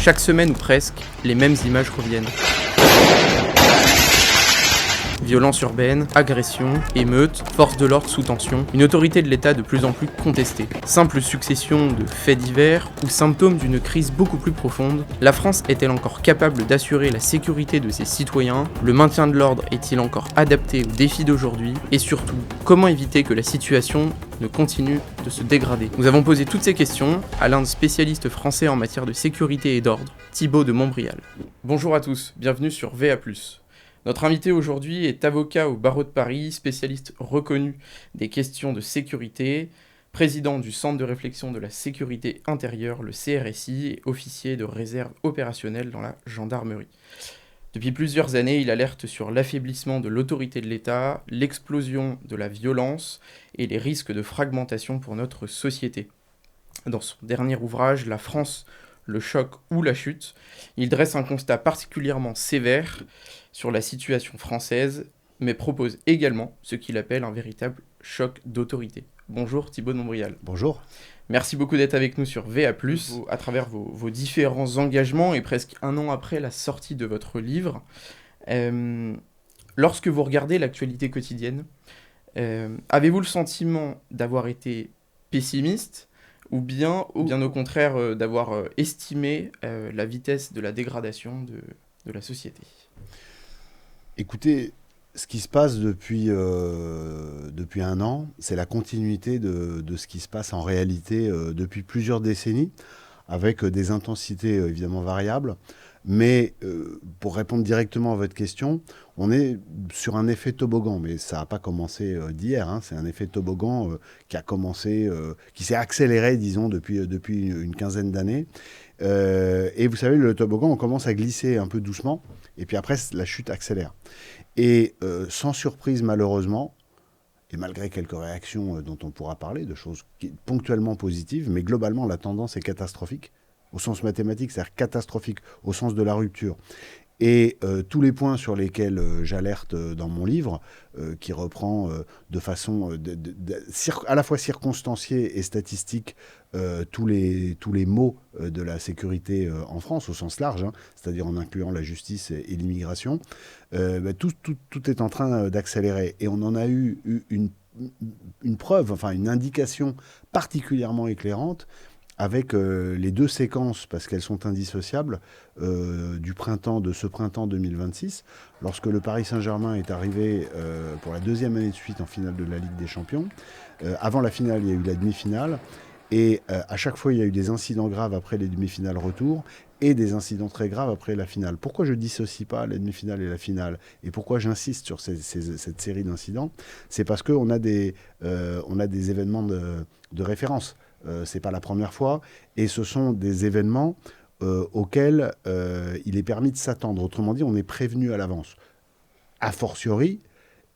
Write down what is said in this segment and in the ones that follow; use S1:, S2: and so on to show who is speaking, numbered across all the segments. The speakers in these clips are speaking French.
S1: Chaque semaine ou presque, les mêmes images reviennent. Violence urbaine, agression, émeutes, force de l'ordre sous tension, une autorité de l'État de plus en plus contestée. Simple succession de faits divers ou symptômes d'une crise beaucoup plus profonde, la France est-elle encore capable d'assurer la sécurité de ses citoyens? Le maintien de l'ordre est-il encore adapté aux défis d'aujourd'hui? Et surtout, comment éviter que la situation ne continue de se dégrader? Nous avons posé toutes ces questions à l'un des spécialistes français en matière de sécurité et d'ordre, Thibaut de Montbrial. Bonjour à tous, bienvenue sur VA+. Notre invité aujourd'hui est avocat au barreau de Paris, spécialiste reconnu des questions de sécurité, président du Centre de réflexion de la sécurité intérieure, le CRSI, et officier de réserve opérationnelle dans la gendarmerie. Depuis plusieurs années, il alerte sur l'affaiblissement de l'autorité de l'État, l'explosion de la violence et les risques de fragmentation pour notre société. Dans son dernier ouvrage, La France, le choc ou la chute, il dresse un constat particulièrement sévère sur la situation française, mais propose également ce qu'il appelle un véritable choc d'autorité. Bonjour Thibaut de Montbrial.
S2: Bonjour. Merci
S1: beaucoup d'être avec nous sur VA+, à travers vos différents engagements et presque un an après la sortie de votre livre. Lorsque vous regardez l'actualité quotidienne, avez-vous le sentiment d'avoir été pessimiste ou bien au contraire d'avoir estimé la vitesse de la dégradation de la société?
S2: Écoutez, ce qui se passe depuis un an, c'est la continuité de ce qui se passe en réalité depuis plusieurs décennies, avec des intensités évidemment variables. Mais pour répondre directement à votre question, on est sur un effet toboggan, mais ça n'a pas commencé d'hier. Hein. C'est un effet toboggan qui a commencé, qui s'est accéléré, disons, depuis une quinzaine d'années. Et vous savez, le toboggan, on commence à glisser un peu doucement, et puis après, la chute accélère. Et sans surprise, malheureusement, et malgré quelques réactions dont on pourra parler, de choses ponctuellement positives, mais globalement, la tendance est catastrophique, au sens mathématique, c'est-à-dire catastrophique, au sens de la rupture. Et tous les points sur lesquels j'alerte dans mon livre, qui reprend de façon à la fois circonstanciée et statistique tous les maux de la sécurité en France, au sens large, hein, c'est-à-dire en incluant la justice et l'immigration, tout est en train d'accélérer. Et on en a eu une preuve, enfin une indication particulièrement éclairante, avec les deux séquences, parce qu'elles sont indissociables, de ce printemps 2026, lorsque le Paris Saint-Germain est arrivé pour la deuxième année de suite en finale de la Ligue des Champions. Avant la finale, il y a eu la demi-finale, et à chaque fois, il y a eu des incidents graves après les demi-finales retour, et des incidents très graves après la finale. Pourquoi je ne dissocie pas la demi-finale et la finale, et pourquoi j'insiste sur cette série d'incidents? C'est parce qu'on a des événements de référence. C'est pas la première fois, et ce sont des événements auxquels il est permis de s'attendre. Autrement dit, on est prévenu à l'avance. A fortiori,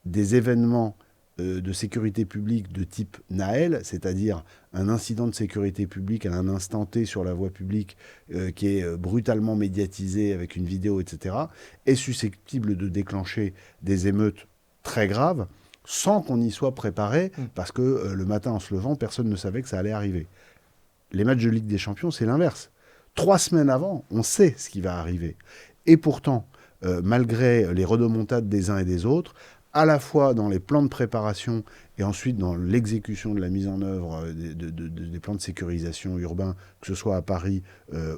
S2: des événements de sécurité publique de type Naël, c'est-à-dire un incident de sécurité publique à un instant T sur la voie publique qui est brutalement médiatisé avec une vidéo, etc., est susceptible de déclencher des émeutes très graves, sans qu'on y soit préparé, parce que le matin en se levant, personne ne savait que ça allait arriver. Les matchs de Ligue des Champions, c'est l'inverse. 3 semaines avant, on sait ce qui va arriver. Et pourtant, malgré les rodomontades des uns et des autres, à la fois dans les plans de préparation et ensuite dans l'exécution de la mise en œuvre des plans de sécurisation urbains, que ce soit à Paris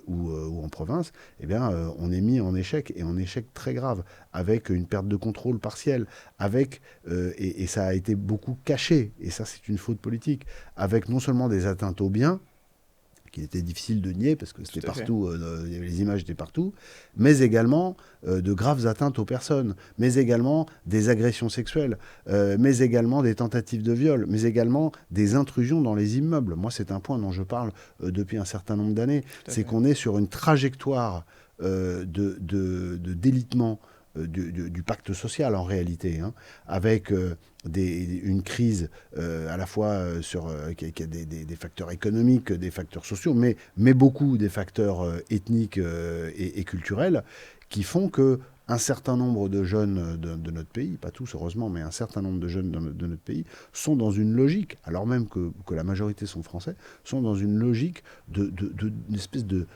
S2: ou en province, eh bien, on est mis en échec, et en échec très grave, avec une perte de contrôle partielle, et ça a été beaucoup caché, et ça c'est une faute politique, avec non seulement des atteintes aux biens, qu'il était difficile de nier, parce que c'était partout, il y avait les images étaient partout, mais également de graves atteintes aux personnes, mais également des agressions sexuelles, mais également des tentatives de viol, mais également des intrusions dans les immeubles. Moi, c'est un point dont je parle depuis un certain nombre d'années, c'est qu'on est sur une trajectoire de délitement du pacte social en réalité, hein, avec une crise à la fois qui a des facteurs économiques, des facteurs sociaux, mais beaucoup des facteurs ethniques et culturels, qui font que un certain nombre de jeunes de notre pays, pas tous heureusement, mais un certain nombre de jeunes de notre pays, sont dans une logique, alors même que la majorité sont français, sont dans une logique d'une espèce de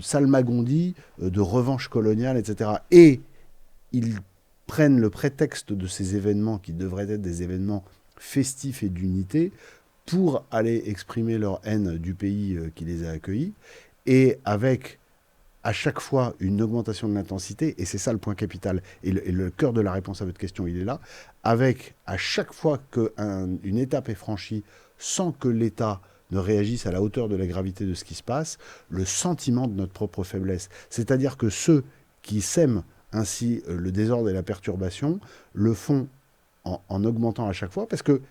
S2: salmagondie, de revanche coloniale, etc. Et ils prennent le prétexte de ces événements qui devraient être des événements festifs et d'unité pour aller exprimer leur haine du pays qui les a accueillis, et avec à chaque fois une augmentation de l'intensité, et c'est ça le point capital, et le cœur de la réponse à votre question, il est là, avec à chaque fois qu'une étape est franchie sans que l'État ne réagisse à la hauteur de la gravité de ce qui se passe, le sentiment de notre propre faiblesse. C'est-à-dire que ceux qui sèment ainsi le désordre et la perturbation le font en augmentant à chaque fois, parce que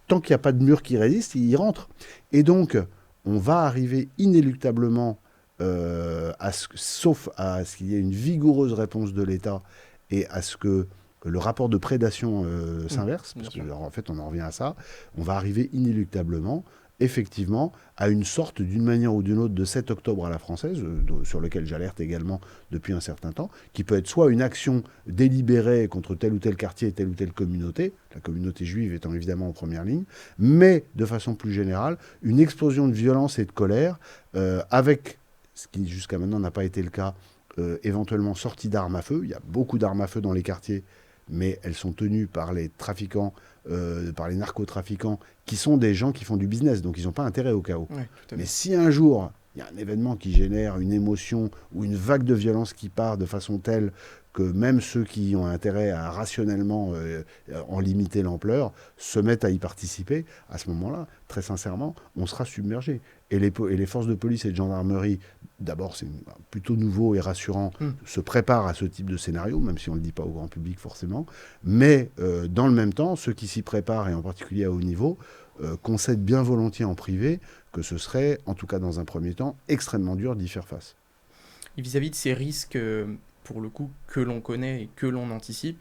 S2: tant qu'il n'y a pas de mur qui résiste, il rentre. Et donc, on va arriver inéluctablement, sauf à ce qu'il y ait une vigoureuse réponse de l'État et à ce que le rapport de prédation s'inverse, parce qu'en fait, on en revient à ça, on va arriver inéluctablement, effectivement, à une sorte, d'une manière ou d'une autre, de 7 octobre à la française, sur lequel j'alerte également depuis un certain temps, qui peut être soit une action délibérée contre tel ou tel quartier, telle ou telle communauté, la communauté juive étant évidemment en première ligne, mais de façon plus générale, une explosion de violence et de colère, avec, ce qui jusqu'à maintenant n'a pas été le cas, éventuellement sortie d'armes à feu. Il y a beaucoup d'armes à feu dans les quartiers, mais elles sont tenues par les trafiquants, par les narcotrafiquants, qui sont des gens qui font du business, donc ils n'ont pas intérêt au chaos.
S1: Ouais,
S2: mais si un jour, il y a un événement qui génère une émotion ou une vague de violence qui part de façon telle que même ceux qui ont intérêt à rationnellement en limiter l'ampleur se mettent à y participer, à ce moment-là, très sincèrement, on sera submergé. Et les forces de police et de gendarmerie, d'abord, c'est plutôt nouveau et rassurant, se préparent à ce type de scénario, même si on ne le dit pas au grand public forcément. Mais dans le même temps, ceux qui s'y préparent, et en particulier à haut niveau, concèdent bien volontiers en privé que ce serait, en tout cas dans un premier temps, extrêmement dur d'y faire face.
S1: Et vis-à-vis de ces risques, pour le coup, que l'on connaît et que l'on anticipe,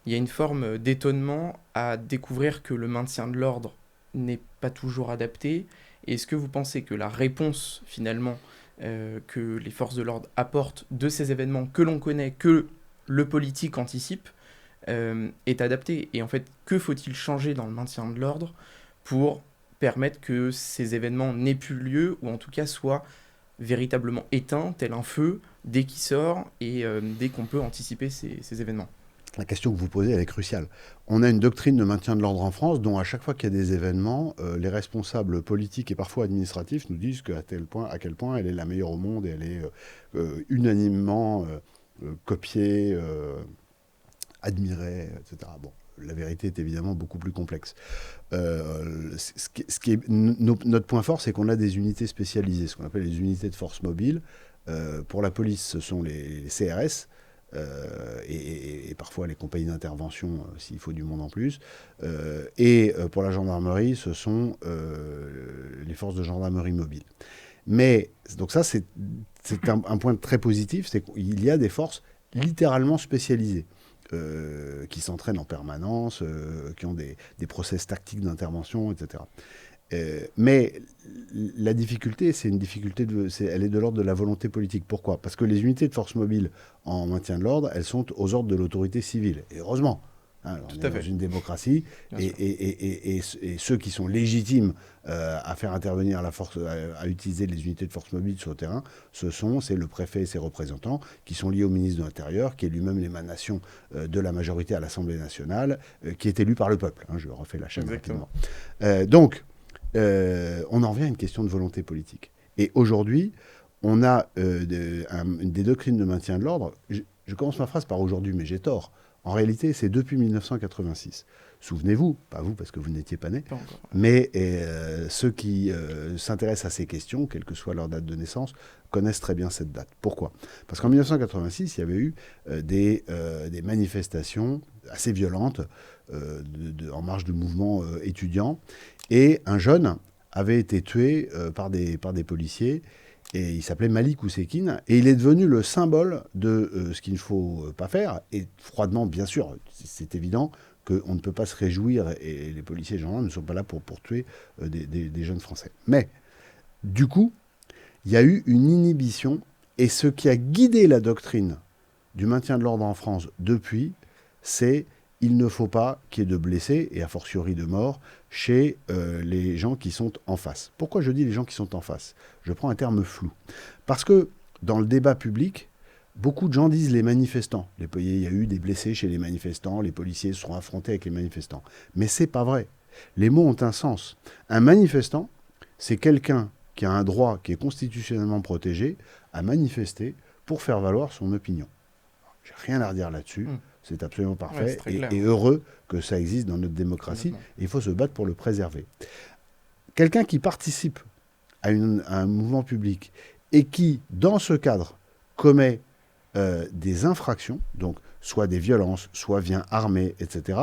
S1: il y a une forme d'étonnement à découvrir que le maintien de l'ordre n'est pas toujours adapté. Est-ce que vous pensez que la réponse, finalement, que les forces de l'ordre apportent de ces événements que l'on connaît, que le politique anticipe, est adaptée? Et en fait, que faut-il changer dans le maintien de l'ordre pour permettre que ces événements n'aient plus lieu, ou en tout cas soient véritablement éteints, tel un feu, dès qu'il sort et dès qu'on peut anticiper ces événements?
S2: La question que vous posez, elle est cruciale. On a une doctrine de maintien de l'ordre en France dont à chaque fois qu'il y a des événements, les responsables politiques et parfois administratifs nous disent à quel point elle est la meilleure au monde et elle est unanimement copiée, admirée, etc. Bon, la vérité est évidemment beaucoup plus complexe. Notre point fort, c'est qu'on a des unités spécialisées, ce qu'on appelle les unités de force mobile. Pour la police, ce sont les CRS, et parfois les compagnies d'intervention, s'il faut du monde en plus. Et pour la gendarmerie, ce sont les forces de gendarmerie mobile. Mais, donc ça, c'est un point très positif, c'est qu'il y a des forces littéralement spécialisées. Qui s'entraînent en permanence, qui ont des process tactiques d'intervention, etc. Mais la difficulté, elle est de l'ordre de la volonté politique. Pourquoi ? Parce que les unités de force mobile en maintien de l'ordre, elles sont aux ordres de l'autorité civile. Et heureusement, on est dans une démocratie, et ceux qui sont légitimes à faire intervenir la force, à utiliser les unités de force mobile sur le terrain, c'est le préfet et ses représentants qui sont liés au ministre de l'Intérieur, qui est lui-même l'émanation de la majorité à l'Assemblée nationale, qui est élu par le peuple. Je refais la chaîne rapidement. Donc, on en revient à une question de volonté politique. Et aujourd'hui, on a des doctrines de maintien de l'ordre. Je commence ma phrase par aujourd'hui, mais j'ai tort. En réalité, c'est depuis 1986. Souvenez-vous, pas vous parce que vous n'étiez pas nés, mais ceux qui s'intéressent à ces questions, quelle que soit leur date de naissance, connaissent très bien cette date. Pourquoi ? Parce qu'en 1986, il y avait eu des manifestations assez violentes en marge du mouvement étudiant, et un jeune avait été tué par des policiers. Et il s'appelait Malik Oussekine, et il est devenu le symbole de ce qu'il ne faut pas faire. Et froidement, bien sûr, c'est évident qu'on ne peut pas se réjouir, et les policiers et les gendarmes ne sont pas là pour tuer des jeunes Français. Mais, du coup, il y a eu une inhibition, et ce qui a guidé la doctrine du maintien de l'ordre en France depuis, c'est il ne faut pas qu'il y ait de blessés, et a fortiori de morts, chez les gens qui sont en face. Pourquoi je dis les gens qui sont en face? Je prends un terme flou. Parce que dans le débat public, beaucoup de gens disent les manifestants. Il y a eu des blessés chez les manifestants, les policiers se sont affrontés avec les manifestants. Mais c'est pas vrai. Les mots ont un sens. Un manifestant, c'est quelqu'un qui a un droit qui est constitutionnellement protégé à manifester pour faire valoir son opinion. J'ai rien à redire là-dessus. C'est absolument parfait et heureux que ça existe dans notre démocratie. Et il faut se battre pour le préserver. Quelqu'un qui participe à un mouvement public et qui, dans ce cadre, commet des infractions, donc soit des violences, soit vient armé, etc.,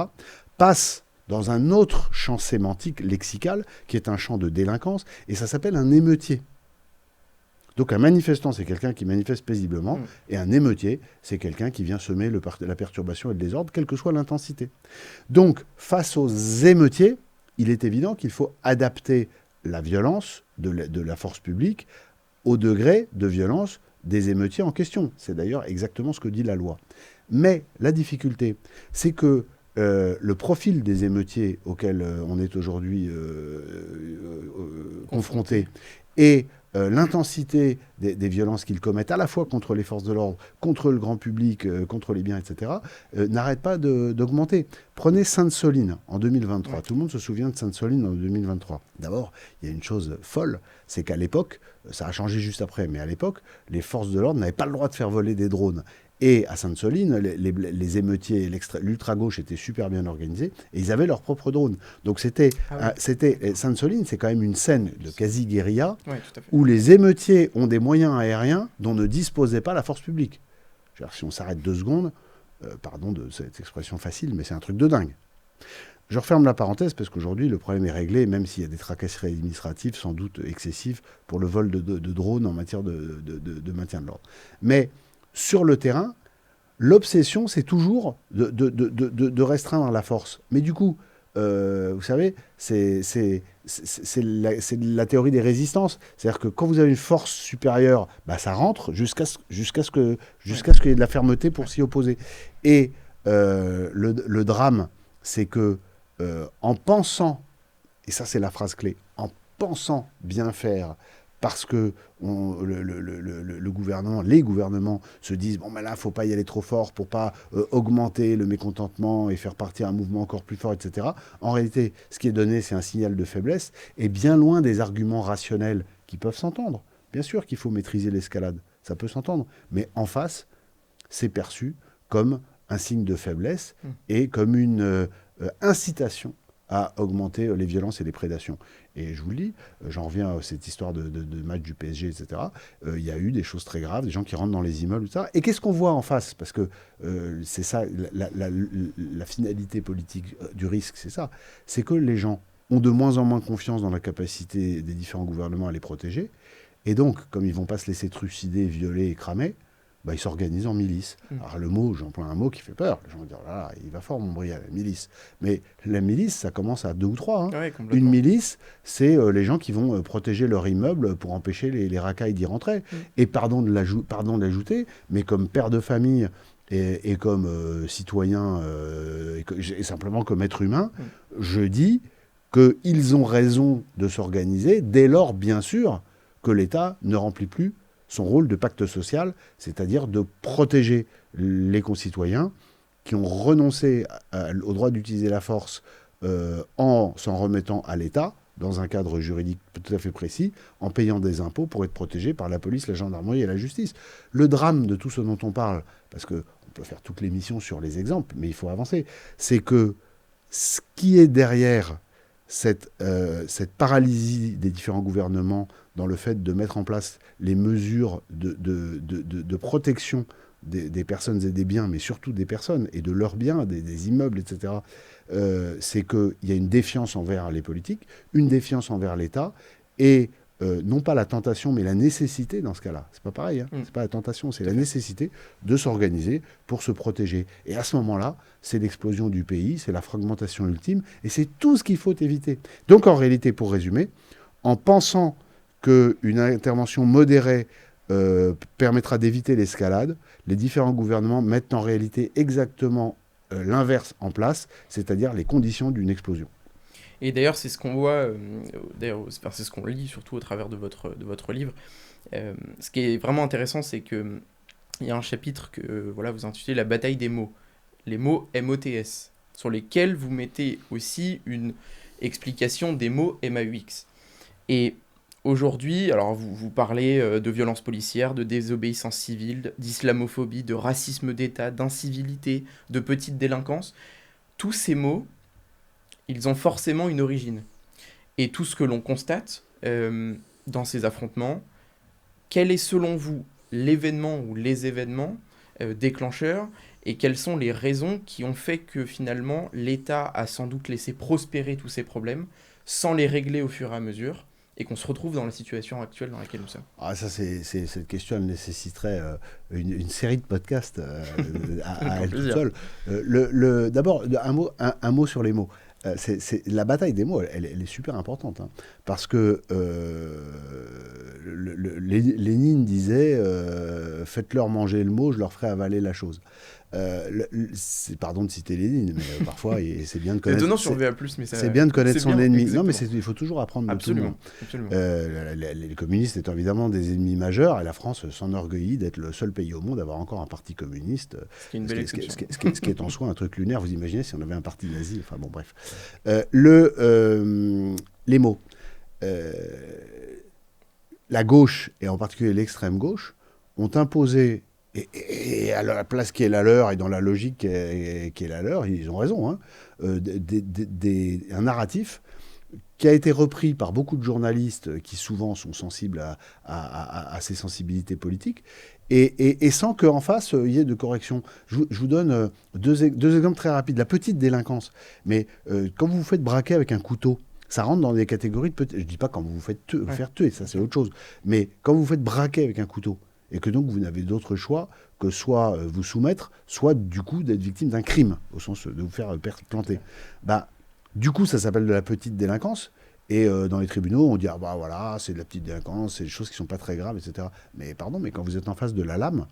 S2: passe dans un autre champ sémantique, lexical, qui est un champ de délinquance, et ça s'appelle un émeutier. Donc un manifestant, c'est quelqu'un qui manifeste paisiblement, et un émeutier, c'est quelqu'un qui vient semer la perturbation et le désordre, quelle que soit l'intensité. Donc, face aux émeutiers, il est évident qu'il faut adapter la violence de la force publique au degré de violence des émeutiers en question. C'est d'ailleurs exactement ce que dit la loi. Mais la difficulté, c'est que le profil des émeutiers auxquels on est aujourd'hui confronté et l'intensité des violences qu'ils commettent, à la fois contre les forces de l'ordre, contre le grand public, contre les biens, etc., n'arrête pas d'augmenter. Prenez Sainte-Soline en 2023. Tout le monde se souvient de Sainte-Soline en 2023. D'abord, il y a une chose folle, c'est qu'à l'époque, ça a changé juste après, mais à l'époque, les forces de l'ordre n'avaient pas le droit de faire voler des drones. Et à Sainte-Soline, les émeutiers, l'ultra-gauche étaient super bien organisés, et ils avaient leurs propres drones. Donc Sainte-Soline, c'est quand même une scène de quasi-guérilla, où les émeutiers ont des moyens aériens dont ne disposait pas la force publique. Si on s'arrête 2 secondes, pardon de cette expression facile, mais c'est un truc de dingue. Je referme la parenthèse parce qu'aujourd'hui, le problème est réglé, même s'il y a des tracasseries administratives sans doute excessives pour le vol de drones en matière de maintien de l'ordre. Mais sur le terrain, l'obsession, c'est toujours de restreindre la force. Mais du coup, vous savez, c'est la théorie des résistances. C'est-à-dire que quand vous avez une force supérieure, bah, ça rentre jusqu'à ce qu'il y ait de la fermeté pour s'y opposer. Et le drame, c'est que en pensant, et ça c'est la phrase clé, en pensant bien faire, parce que le gouvernement, les gouvernements se disent bon ben là, faut pas y aller trop fort pour pas augmenter le mécontentement et faire partir un mouvement encore plus fort, etc. En réalité, ce qui est donné, c'est un signal de faiblesse et bien loin des arguments rationnels qui peuvent s'entendre. Bien sûr qu'il faut maîtriser l'escalade, ça peut s'entendre, mais en face, c'est perçu comme un signe de faiblesse et comme une incitation à augmenter les violences et les prédations. Et je vous le dis, j'en reviens à cette histoire de match du PSG, etc. Il y a eu des choses très graves, des gens qui rentrent dans les immeubles, etc. Et qu'est-ce qu'on voit en face? Parce que c'est ça, la finalité politique du risque, c'est ça. C'est que les gens ont de moins en moins confiance dans la capacité des différents gouvernements à les protéger. Et donc, comme ils ne vont pas se laisser trucider, violer et cramer, bah, ils s'organisent en milice. Alors le mot, j'emploie un mot qui fait peur. Les gens vont dire, là, il va fort mon brillant, la milice. Mais la milice, ça commence à 2 ou 3. Hein.
S1: Ouais,
S2: une milice, c'est les gens qui vont protéger leur immeuble pour empêcher les racailles d'y rentrer. Et pardon de l'ajouter, mais comme père de famille et comme citoyen, et simplement comme être humain, je dis qu'ils ont raison de s'organiser dès lors, bien sûr, que l'État ne remplit plus son rôle de pacte social, c'est-à-dire de protéger les concitoyens qui ont renoncé au droit d'utiliser la force en s'en remettant à l'État, dans un cadre juridique tout à fait précis, en payant des impôts pour être protégés par la police, la gendarmerie et la justice. Le drame de tout ce dont on parle, parce qu'on peut faire toute l'émission sur les exemples, mais il faut avancer, c'est que ce qui est derrière cette paralysie des différents gouvernements dans le fait de mettre en place les mesures de protection des personnes et des biens, mais surtout des personnes et de leurs biens, des immeubles, etc., c'est qu'il y a une défiance envers les politiques, une défiance envers l'État, et non pas la tentation, mais la nécessité dans ce cas-là. C'est pas pareil, hein. C'est pas la tentation, c'est la nécessité de s'organiser pour se protéger. Et à ce moment-là, c'est l'explosion du pays, c'est la fragmentation ultime, et c'est tout ce qu'il faut éviter. Donc en réalité, pour résumer, en pensant qu'une intervention modérée permettra d'éviter l'escalade. Les différents gouvernements mettent en réalité exactement l'inverse en place, c'est-à-dire les conditions d'une explosion.
S1: Et d'ailleurs, c'est ce qu'on voit, c'est ce qu'on lit surtout au travers de votre livre. Ce qui est vraiment intéressant, c'est que il y a un chapitre que voilà, vous intitulez La bataille des mots. Les mots MOTS, sur lesquels vous mettez aussi une explication des mots MAUX. Et aujourd'hui, alors vous parlez de violences policières, de désobéissance civile, d'islamophobie, de racisme d'État, d'incivilité, de petite délinquance. Tous ces mots, ils ont forcément une origine. Et tout ce que l'on constate dans ces affrontements, quel est selon vous l'événement ou les événements déclencheurs et quelles sont les raisons qui ont fait que finalement l'État a sans doute laissé prospérer tous ces problèmes sans les régler au fur et à mesure et qu'on se retrouve dans la situation actuelle dans laquelle nous sommes.
S2: Ah, ça, cette question, elle nécessiterait une série de podcasts à elle toute seule. D'abord, un mot sur les mots. La bataille des mots, elle est super importante. Hein, parce que Lénine disait faites-leur manger le mot, je leur ferai avaler la chose. Pardon de citer Lénine, mais parfois, c'est bien de connaître.
S1: Donnant sur VA+, mais
S2: c'est bien de connaître son ennemi.
S1: Exactement.
S2: Non, mais il faut toujours apprendre de tout le monde.
S1: Absolument.
S2: Les communistes étant évidemment des ennemis majeurs, et la France s'enorgueillit d'être le seul pays au monde à avoir encore un parti communiste.
S1: Ce qui est une belle exception.
S2: Ce qui est en soi un truc lunaire. Vous imaginez si on avait un parti nazi. Enfin bon, bref. Les mots. La gauche, et en particulier l'extrême gauche, ont imposé, et à la place qui est la leur, et dans la logique qui est la leur, ils ont raison, hein, un narratif qui a été repris par beaucoup de journalistes qui souvent sont sensibles à ces sensibilités politiques, et sans qu'en face, il y ait de correction. Je vous donne deux exemples très rapides. La petite délinquance. Mais quand vous vous faites braquer avec un couteau, ça rentre dans des catégories de je ne dis pas quand vous vous faites faire tuer, ça c'est autre chose. Mais quand vous vous faites braquer avec un couteau, et que donc vous n'avez d'autre choix que soit vous soumettre, soit du coup d'être victime d'un crime, au sens de vous faire planter. Bah, du coup, ça s'appelle de la petite délinquance. Et dans les tribunaux, on dit ah bah voilà, c'est de la petite délinquance, c'est des choses qui sont pas très graves, etc. Mais pardon, mais quand vous êtes en face de la lame,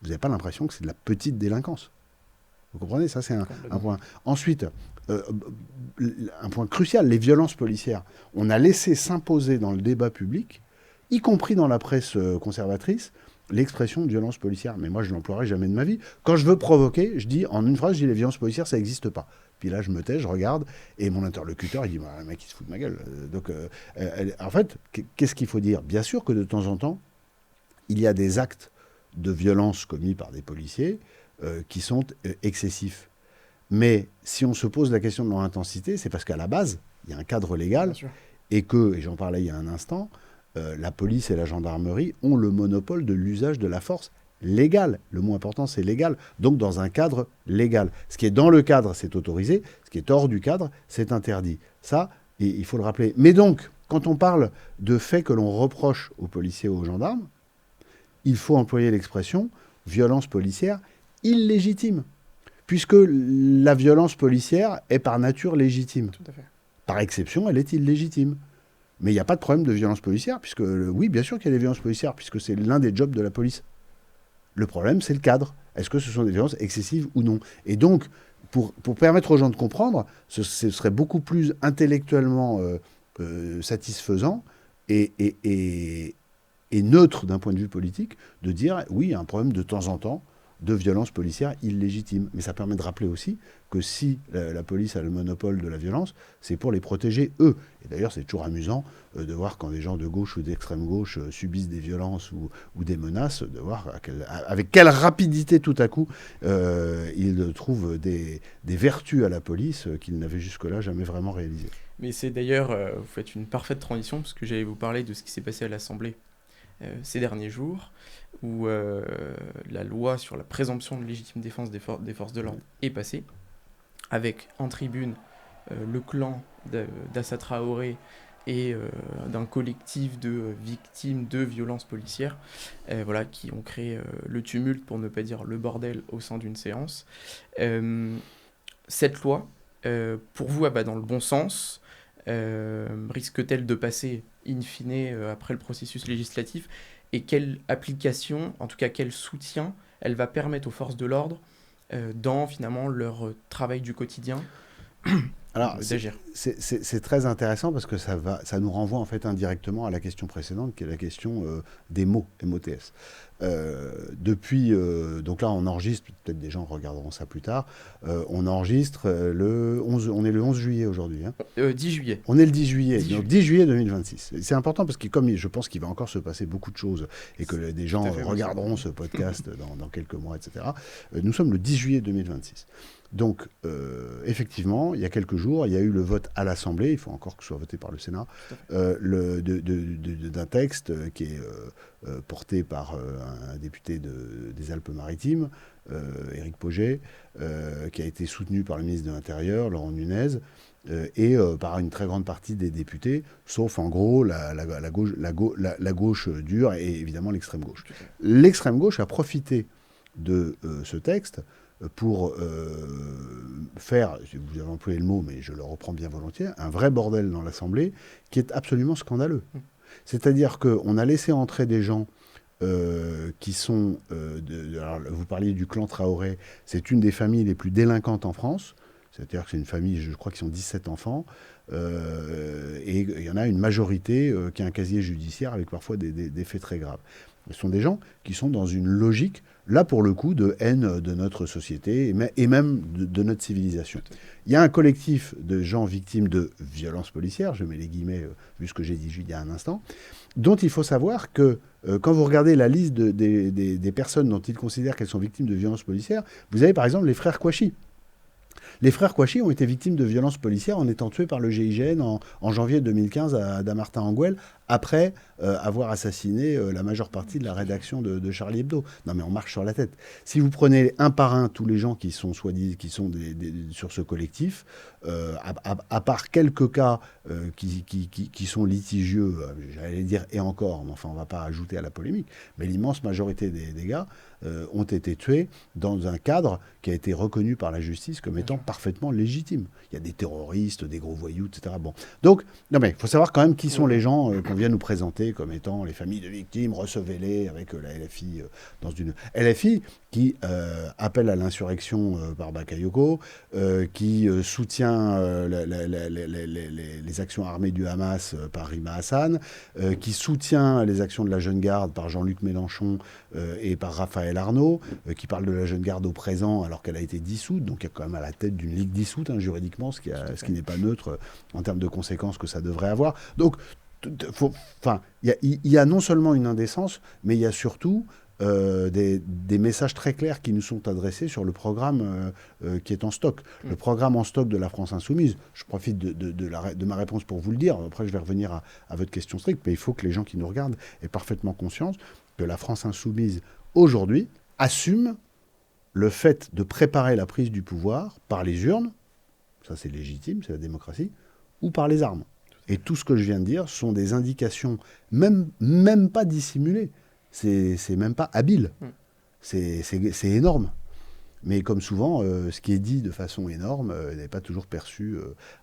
S2: vous n'avez pas l'impression que c'est de la petite délinquance. Vous comprenez? Ça, c'est un point. Ensuite, un point crucial, les violences policières. On a laissé s'imposer dans le débat public, y compris dans la presse conservatrice, l'expression de violence policière. Mais moi, je ne l'emploierai jamais de ma vie. Quand je veux provoquer, je dis en une phrase, je dis les violences policières, ça n'existe pas. Puis là, je me tais, je regarde, et mon interlocuteur, il dit bah, le mec, il se fout de ma gueule. Donc, en fait, qu'est-ce qu'il faut dire? Bien sûr que de temps en temps, il y a des actes de violence commis par des policiers qui sont excessifs. Mais si on se pose la question de leur intensité, c'est parce qu'à la base, il y a un cadre légal, et j'en parlais il y a un instant, la police et la gendarmerie ont le monopole de l'usage de la force légale. Le mot important, c'est légal. Donc, dans un cadre légal. Ce qui est dans le cadre, c'est autorisé. Ce qui est hors du cadre, c'est interdit. Ça, il faut le rappeler. Mais donc, quand on parle de faits que l'on reproche aux policiers et aux gendarmes, il faut employer l'expression violence policière illégitime. Puisque la violence policière est par nature légitime.
S1: Tout à fait.
S2: Par exception, elle est illégitime. Mais il n'y a pas de problème de violence policière, puisque, oui, bien sûr qu'il y a des violences policières, puisque c'est l'un des jobs de la police. Le problème, c'est le cadre. Est-ce que ce sont des violences excessives ou non? Et donc, pour permettre aux gens de comprendre, ce serait beaucoup plus intellectuellement satisfaisant et neutre d'un point de vue politique de dire, oui, il y a un problème de temps en temps de violence policière illégitime. Mais ça permet de rappeler aussi que si la police a le monopole de la violence, c'est pour les protéger eux. Et d'ailleurs, c'est toujours amusant de voir quand des gens de gauche ou d'extrême gauche subissent des violences ou des menaces, de voir avec quelle rapidité tout à coup ils trouvent des vertus à la police qu'ils n'avaient jusque-là jamais vraiment réalisées.
S1: Mais c'est d'ailleurs, vous faites une parfaite transition, parce que j'allais vous parler de ce qui s'est passé à l'Assemblée ces derniers jours, où la loi sur la présomption de légitime défense des forces de l'ordre est passée, avec en tribune le clan d'Assa Traoré et d'un collectif de victimes de violences policières, voilà, qui ont créé le tumulte, pour ne pas dire le bordel, au sein d'une séance. Cette loi, pour vous, elle va dans le bon sens. Risque-t-elle de passer in fine après le processus législatif? et quelle application, en tout cas quel soutien, elle va permettre aux forces de l'ordre dans finalement leur travail du quotidien
S2: Alors,
S1: d'agir.
S2: c'est très intéressant parce que ça nous renvoie en fait indirectement à la question précédente, qui est la question des mots, MOTS. Donc là, on enregistre, peut-être des gens regarderont ça plus tard, on enregistre on est le 11 juillet aujourd'hui. Hein.
S1: 10 juillet.
S2: On est le 10 juillet,
S1: 10
S2: donc 10 juillet 2026. C'est important parce que comme je pense qu'il va encore se passer beaucoup de choses et que des gens regarderont ce podcast dans quelques mois, etc., nous sommes le 10 juillet 2026. Donc, effectivement, il y a quelques jours, il y a eu le vote à l'Assemblée, il faut encore que ce soit voté par le Sénat, d'un texte qui est porté par un député des Alpes-Maritimes, Éric Pauget, qui a été soutenu par le ministre de l'Intérieur, Laurent Nunez, et par une très grande partie des députés, sauf en gros la gauche dure et évidemment l'extrême gauche. L'extrême gauche a profité de ce texte pour faire, vous avez employé le mot, mais je le reprends bien volontiers, un vrai bordel dans l'Assemblée qui est absolument scandaleux. C'est-à-dire qu'on a laissé entrer des gens qui sont... alors, vous parliez du clan Traoré, c'est une des familles les plus délinquantes en France. C'est-à-dire que c'est une famille, je crois qu'ils sont 17 enfants, et il y en a une majorité qui a un casier judiciaire avec parfois des faits très graves. Ce sont des gens qui sont dans une logique, là pour le coup, de haine de notre société et même de notre civilisation. Il y a un collectif de gens victimes de violences policières, je mets les guillemets, vu ce que j'ai dit il y a un instant, dont il faut savoir que quand vous regardez la liste des personnes dont ils considèrent qu'elles sont victimes de violences policières, vous avez par exemple les frères Kouachi. Les frères Kouachi ont été victimes de violences policières en étant tués par le GIGN en janvier 2015 à Damartin-en-Gouel, après avoir assassiné la majeure partie de la rédaction de Charlie Hebdo. Non mais on marche sur la tête. Si vous prenez un par un tous les gens qui sont sur ce collectif, à part quelques cas qui sont litigieux, j'allais dire et encore, mais enfin on ne va pas ajouter à la polémique, mais l'immense majorité des gars ont été tués dans un cadre qui a été reconnu par la justice comme étant parfaitement légitime. Il y a des terroristes, des gros voyous, etc. Bon. Donc, non mais il faut savoir quand même qui sont les gens qu'on vient nous présenter comme étant les familles de victimes, recevez-les avec la LFI dans une LFI qui appelle à l'insurrection par Bakayoko, qui soutient les actions armées du Hamas par Rima Hassan, qui soutient les actions de la Jeune Garde par Jean-Luc Mélenchon et par Raphaël Arnaud, qui parle de la Jeune Garde au présent alors qu'elle a été dissoute, donc il y a quand même à la tête d'une ligue dissoute juridiquement, ce qui n'est pas neutre en termes de conséquences que ça devrait avoir. Donc, il y a non seulement une indécence, mais il y a surtout des messages très clairs qui nous sont adressés sur le programme qui est en stock. Le programme en stock de la France Insoumise, je profite de ma réponse pour vous le dire, après je vais revenir à votre question stricte, mais il faut que les gens qui nous regardent aient parfaitement conscience que la France Insoumise, aujourd'hui, assume le fait de préparer la prise du pouvoir par les urnes, ça c'est légitime, c'est la démocratie, ou par les armes. Et tout ce que je viens de dire sont des indications, même pas dissimulées, c'est même pas habile, c'est énorme. Mais comme souvent, ce qui est dit de façon énorme n'est pas toujours perçu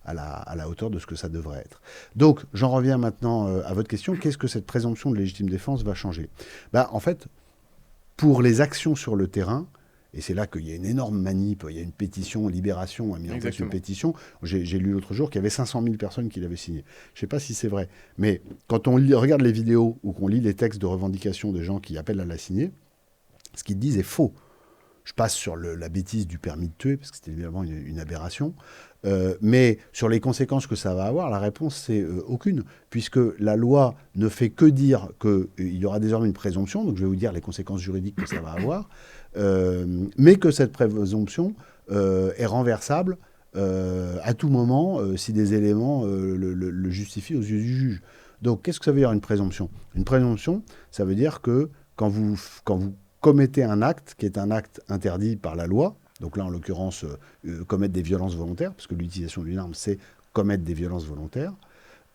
S2: à la hauteur de ce que ça devrait être. Donc, j'en reviens maintenant à votre question. Qu'est-ce que cette présomption de légitime défense va changer ? En fait, pour les actions sur le terrain, et c'est là qu'il y a une énorme manip, il y a une pétition, Libération a mis en place une pétition. J'ai lu l'autre jour qu'il y avait 500 000 personnes qui l'avaient signée. Je ne sais pas si c'est vrai, mais quand on regarde les vidéos ou qu'on lit les textes de revendication de gens qui appellent à la signer, ce qu'ils disent est faux. Je passe sur la bêtise du permis de tuer, parce que c'était évidemment une aberration. Mais sur les conséquences que ça va avoir, la réponse, c'est aucune, puisque la loi ne fait que dire qu'il y aura désormais une présomption, donc je vais vous dire les conséquences juridiques que ça va avoir, mais que cette présomption est renversable à tout moment si des éléments le justifient aux yeux du juge. Donc, qu'est-ce que ça veut dire une présomption ? Une présomption, ça veut dire que quand vous commettez un acte qui est un acte interdit par la loi, donc là, en l'occurrence, commettre des violences volontaires, parce que l'utilisation d'une arme, c'est commettre des violences volontaires,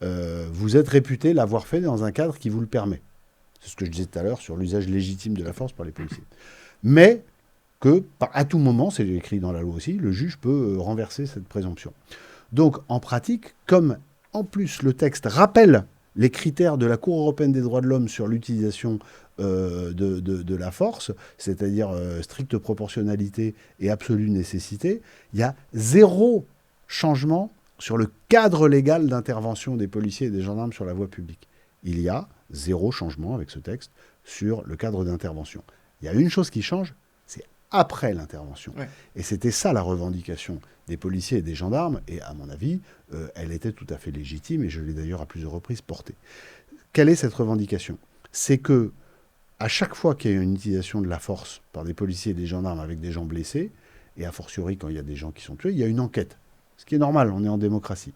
S2: vous êtes réputé l'avoir fait dans un cadre qui vous le permet. C'est ce que je disais tout à l'heure sur l'usage légitime de la force par les policiers. Mais que, à tout moment, c'est écrit dans la loi aussi, le juge peut renverser cette présomption. Donc, en pratique, comme en plus le texte rappelle les critères de la Cour européenne des droits de l'homme sur l'utilisation de la force, c'est-à-dire stricte proportionnalité et absolue nécessité, il y a zéro changement sur le cadre légal d'intervention des policiers et des gendarmes sur la voie publique. Il y a zéro changement avec ce texte sur le cadre d'intervention. Il y a une chose qui change, c'est après l'intervention. Ouais. Et c'était ça la revendication des policiers et des gendarmes, et à mon avis, elle était tout à fait légitime, et je l'ai d'ailleurs à plusieurs reprises portée. Quelle est cette revendication? C'est que à chaque fois qu'il y a une utilisation de la force par des policiers et des gendarmes avec des gens blessés, et a fortiori quand il y a des gens qui sont tués, il y a une enquête. Ce qui est normal, on est en démocratie.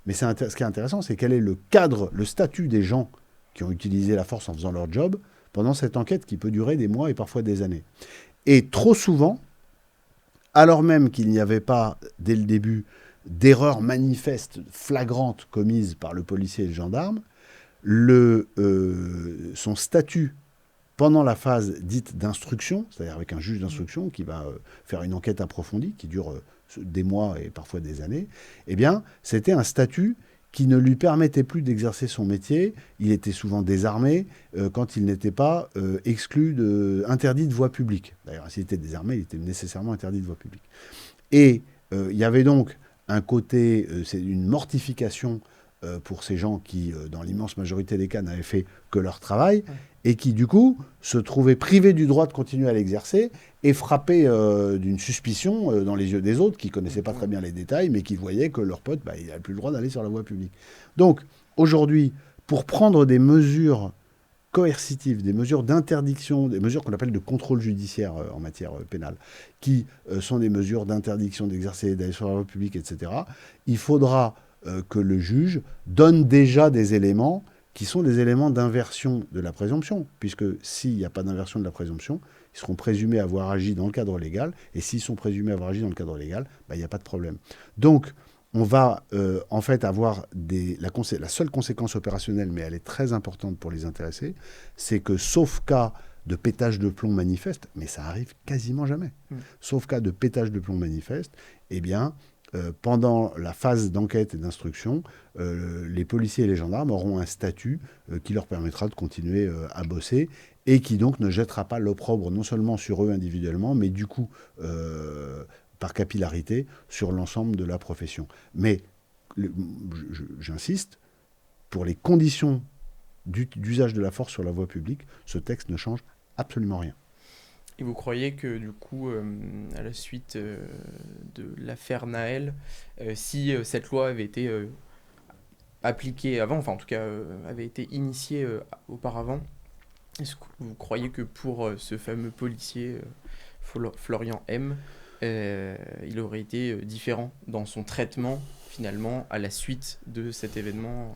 S2: Mais ce qui est intéressant, c'est quel est le cadre, le statut des gens qui ont utilisé la force en faisant leur job pendant cette enquête qui peut durer des mois et parfois des années. Et trop souvent, alors même qu'il n'y avait pas, dès le début, d'erreurs manifestes, flagrantes commises par le policier et le gendarme, son statut pendant la phase dite d'instruction, c'est-à-dire avec un juge d'instruction qui va faire une enquête approfondie, qui dure des mois et parfois des années, eh bien, c'était un statut qui ne lui permettait plus d'exercer son métier. Il était souvent désarmé quand il n'était pas interdit de voie publique. D'ailleurs, s'il était désarmé, il était nécessairement interdit de voie publique. Et il y avait donc un côté, c'est une mortification pour ces gens qui, dans l'immense majorité des cas, n'avaient fait que leur travail, et qui, du coup, se trouvaient privés du droit de continuer à l'exercer et frappés d'une suspicion dans les yeux des autres, qui ne connaissaient pas très bien les détails, mais qui voyaient que leur pote, il n'avait plus le droit d'aller sur la voie publique. Donc, aujourd'hui, pour prendre des mesures coercitives, des mesures d'interdiction, des mesures qu'on appelle de contrôle judiciaire en matière pénale, qui sont des mesures d'interdiction d'exercer, d'aller sur la voie publique, etc., il faudra que le juge donne déjà des éléments qui sont des éléments d'inversion de la présomption, puisque s'il n'y a pas d'inversion de la présomption, ils seront présumés avoir agi dans le cadre légal, et s'ils sont présumés avoir agi dans le cadre légal, il n'y a pas de problème. Donc, on va en fait avoir la seule conséquence opérationnelle, mais elle est très importante pour les intéressés, c'est que sauf cas de pétage de plomb manifeste, mais ça arrive quasiment jamais, sauf cas de pétage de plomb manifeste, eh bien, pendant la phase d'enquête et d'instruction, les policiers et les gendarmes auront un statut qui leur permettra de continuer à bosser et qui donc ne jettera pas l'opprobre non seulement sur eux individuellement, mais du coup, par capillarité, sur l'ensemble de la profession. Mais, j'insiste, pour les conditions d'usage de la force sur la voie publique, ce texte ne change absolument rien.
S1: Et vous croyez que, du coup, à la suite de l'affaire Naël, si cette loi avait été appliquée avant, enfin en tout cas avait été initiée auparavant, est-ce que vous croyez que pour ce fameux policier Florian M, il aurait été différent dans son traitement, finalement, à la suite de cet événement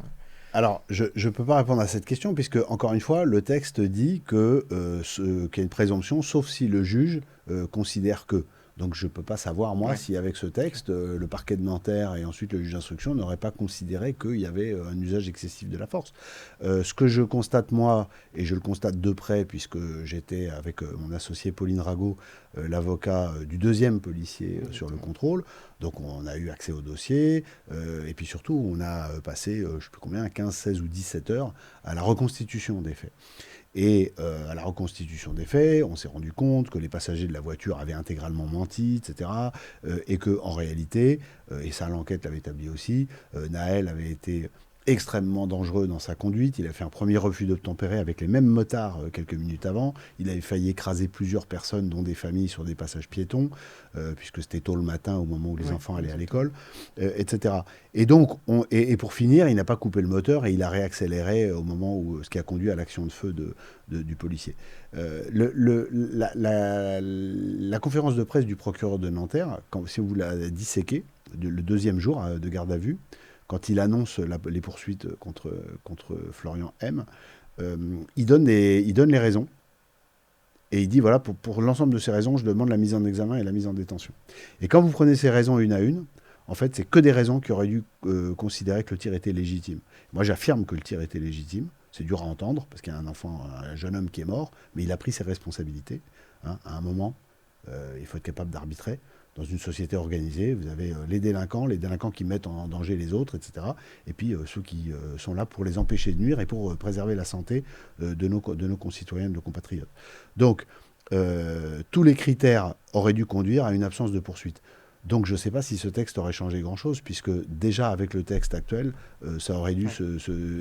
S2: Alors, je ne peux pas répondre à cette question, puisque, encore une fois, le texte dit qu'il y a une présomption, sauf si le juge considère que. Donc, je ne peux pas savoir, moi, si avec ce texte, le parquet de Nanterre et ensuite le juge d'instruction n'auraient pas considéré qu'il y avait un usage excessif de la force. Ce que je constate, moi, et je le constate de près, puisque j'étais avec mon associé Pauline Rago, l'avocat du deuxième policier sur le contrôle. Donc, on a eu accès au dossier. Et puis surtout, on a passé, je ne sais plus combien, 15, 16 ou 17 heures à la reconstitution des faits. Et à la reconstitution des faits, on s'est rendu compte que les passagers de la voiture avaient intégralement menti, etc. Et qu'en réalité, et ça l'enquête l'avait établi aussi, Naël avait été extrêmement dangereux dans sa conduite. Il a fait un premier refus d'obtempérer avec les mêmes motards quelques minutes avant. Il avait failli écraser plusieurs personnes, dont des familles, sur des passages piétons, puisque c'était tôt le matin au moment où les enfants allaient à l'école, etc. Et donc, et pour finir, il n'a pas coupé le moteur et il a réaccéléré au moment où ce qui a conduit à l'action de feu du policier. La conférence de presse du procureur de Nanterre, si vous la disséquez, le deuxième jour de garde à vue, quand il annonce les poursuites contre Florian M, il donne les raisons. Et il dit, voilà, pour l'ensemble de ces raisons, je demande la mise en examen et la mise en détention. Et quand vous prenez ces raisons une à une, en fait, c'est que des raisons qui auraient dû considérer que le tir était légitime. Moi, j'affirme que le tir était légitime. C'est dur à entendre, parce qu'il y a un jeune homme qui est mort, mais il a pris ses responsabilités. À un moment, il faut être capable d'arbitrer. Dans une société organisée, vous avez les délinquants qui mettent en danger les autres, etc. Et puis ceux qui sont là pour les empêcher de nuire et pour préserver la santé de nos concitoyens, de nos compatriotes. Donc, tous les critères auraient dû conduire à une absence de poursuite. Donc je ne sais pas si ce texte aurait changé grand-chose, puisque déjà avec le texte actuel, ça aurait dû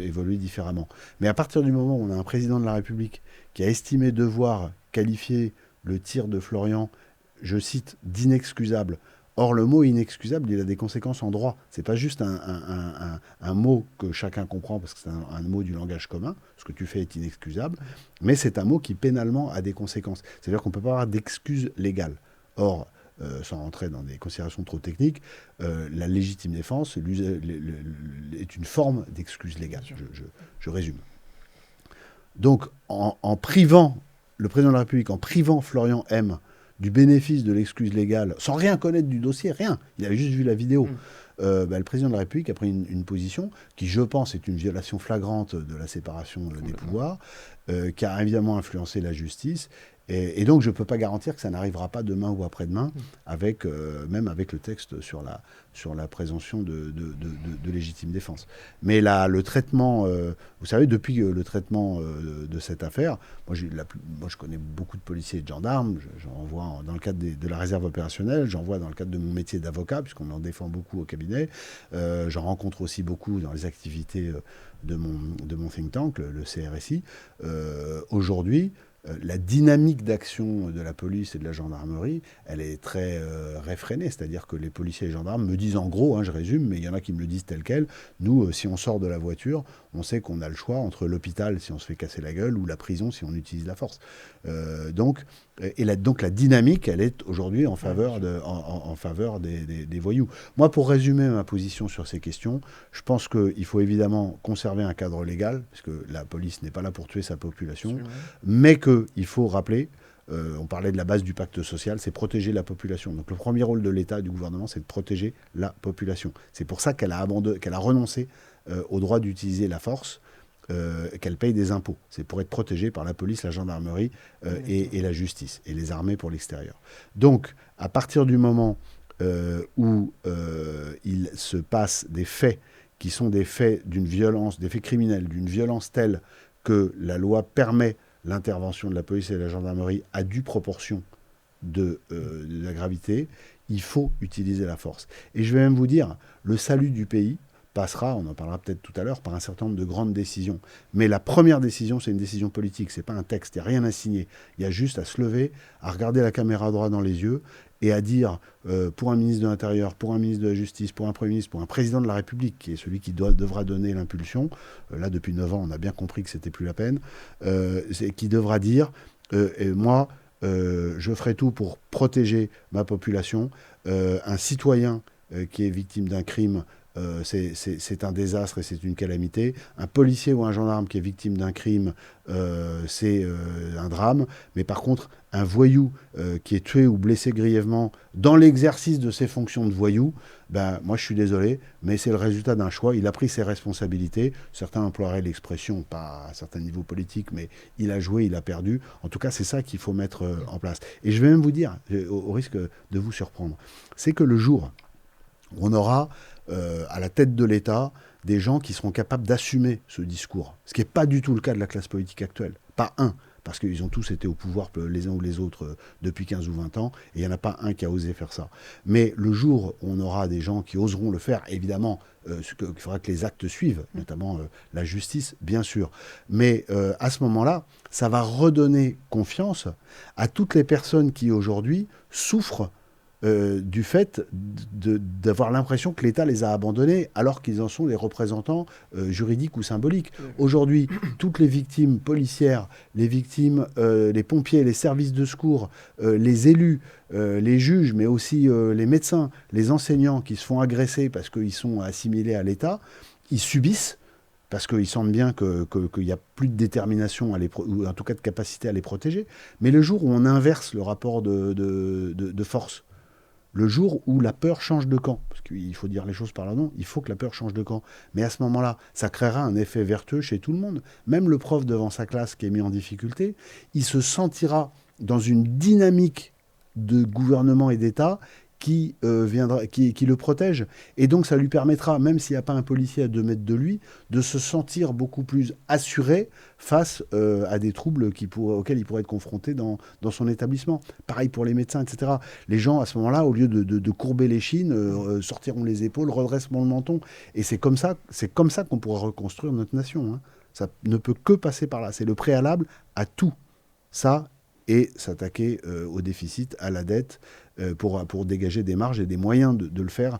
S2: évoluer différemment. Mais à partir du moment où on a un président de la République qui a estimé devoir qualifier le tir de Florian, je cite, d'inexcusable. Or, le mot inexcusable, il a des conséquences en droit. Ce n'est pas juste un mot que chacun comprend, parce que c'est un mot du langage commun. Ce que tu fais est inexcusable. Mais c'est un mot qui, pénalement, a des conséquences. C'est-à-dire qu'on ne peut pas avoir d'excuse légale. Or, sans rentrer dans des considérations trop techniques, la légitime défense est une forme d'excuse légale. Je résume. Donc, en privant le président de la République, en privant Florian M du bénéfice de l'excuse légale, sans rien connaître du dossier, rien, il avait juste vu la vidéo, le président de la République a pris une position qui, je pense, est une violation flagrante de la séparation des pouvoirs, qui a évidemment influencé la justice. Et donc, je ne peux pas garantir que ça n'arrivera pas demain ou après-demain, même avec le texte sur la présomption de légitime défense. Mais là, le traitement, vous savez, depuis le traitement de cette affaire, moi, je connais beaucoup de policiers et de gendarmes, j'en vois dans le cadre de la réserve opérationnelle, j'en vois dans le cadre de mon métier d'avocat, puisqu'on en défend beaucoup au cabinet, j'en rencontre aussi beaucoup dans les activités de mon think tank, le CRSI. Aujourd'hui, la dynamique d'action de la police et de la gendarmerie, elle est très réfrénée. C'est-à-dire que les policiers et les gendarmes me disent en gros, je résume, mais il y en a qui me le disent tel quel, nous, si on sort de la voiture, on sait qu'on a le choix entre l'hôpital si on se fait casser la gueule ou la prison si on utilise la force. Donc la dynamique, elle est aujourd'hui en faveur des voyous. Moi, pour résumer ma position sur ces questions, je pense qu'il faut évidemment conserver un cadre légal, parce que la police n'est pas là pour tuer sa population, mais qu'il faut rappeler, on parlait de la base du pacte social, c'est protéger la population. Donc le premier rôle de l'État et du gouvernement, c'est de protéger la population. C'est pour ça qu'elle a renoncé au droit d'utiliser la force, qu'elle paye des impôts. C'est pour être protégée par la police, la gendarmerie et la justice, et les armées pour l'extérieur. Donc, à partir du moment où il se passe des faits qui sont des faits d'une violence, des faits criminels, d'une violence telle que la loi permet l'intervention de la police et de la gendarmerie à due proportion de la gravité, il faut utiliser la force. Et je vais même vous dire, le salut du pays passera, on en parlera peut-être tout à l'heure, par un certain nombre de grandes décisions. Mais la première décision, c'est une décision politique, c'est pas un texte, il n'y a rien à signer. Il y a juste à se lever, à regarder la caméra droit dans les yeux et à dire, pour un ministre de l'Intérieur, pour un ministre de la Justice, pour un Premier ministre, pour un président de la République, qui est celui qui devra donner l'impulsion, là depuis 9 ans, on a bien compris que c'était plus la peine, qui devra dire, moi, je ferai tout pour protéger ma population, un citoyen qui est victime d'un crime, c'est un désastre et c'est une calamité. Un policier ou un gendarme qui est victime d'un crime, c'est un drame. Mais par contre, un voyou qui est tué ou blessé grièvement dans l'exercice de ses fonctions de voyou, moi je suis désolé, mais c'est le résultat d'un choix. Il a pris ses responsabilités. Certains emploieraient l'expression, pas à un certain niveau politique, mais il a joué, il a perdu. En tout cas, c'est ça qu'il faut mettre en place. Et je vais même vous dire, au risque de vous surprendre, c'est que le jour où on aura à la tête de l'État des gens qui seront capables d'assumer ce discours. Ce qui n'est pas du tout le cas de la classe politique actuelle. Pas un, parce qu'ils ont tous été au pouvoir les uns ou les autres depuis 15 ou 20 ans, et il n'y en a pas un qui a osé faire ça. Mais le jour où on aura des gens qui oseront le faire, évidemment, il faudra que les actes suivent, notamment la justice, bien sûr. Mais à ce moment-là, ça va redonner confiance à toutes les personnes qui, aujourd'hui, souffrent du fait d'avoir l'impression que l'État les a abandonnés alors qu'ils en sont les représentants juridiques ou symboliques. Aujourd'hui, toutes les victimes policières, les victimes, les pompiers, les services de secours, les élus, les juges, mais aussi les médecins, les enseignants qui se font agresser parce qu'ils sont assimilés à l'État, ils subissent parce qu'ils sentent bien qu'il n'y a plus de détermination, ou en tout cas de capacité à les protéger. Mais le jour où on inverse le rapport de force, le jour où la peur change de camp, parce qu'il faut dire les choses par là, non, il faut que la peur change de camp. Mais à ce moment-là, ça créera un effet vertueux chez tout le monde. Même le prof devant sa classe qui est mis en difficulté, il se sentira dans une dynamique de gouvernement et d'État qui le protège. Et donc, ça lui permettra, même s'il n'y a pas un policier à 2 mètres de lui, de se sentir beaucoup plus assuré face à des troubles auxquels il pourrait être confronté dans son établissement. Pareil pour les médecins, etc. Les gens, à ce moment-là, au lieu de courber les chines, sortiront les épaules, redresseront le menton. Et c'est comme ça qu'on pourra reconstruire notre nation. Hein. Ça ne peut que passer par là. C'est le préalable à tout. Ça, et s'attaquer au déficit, à la dette, pour dégager des marges et des moyens de le faire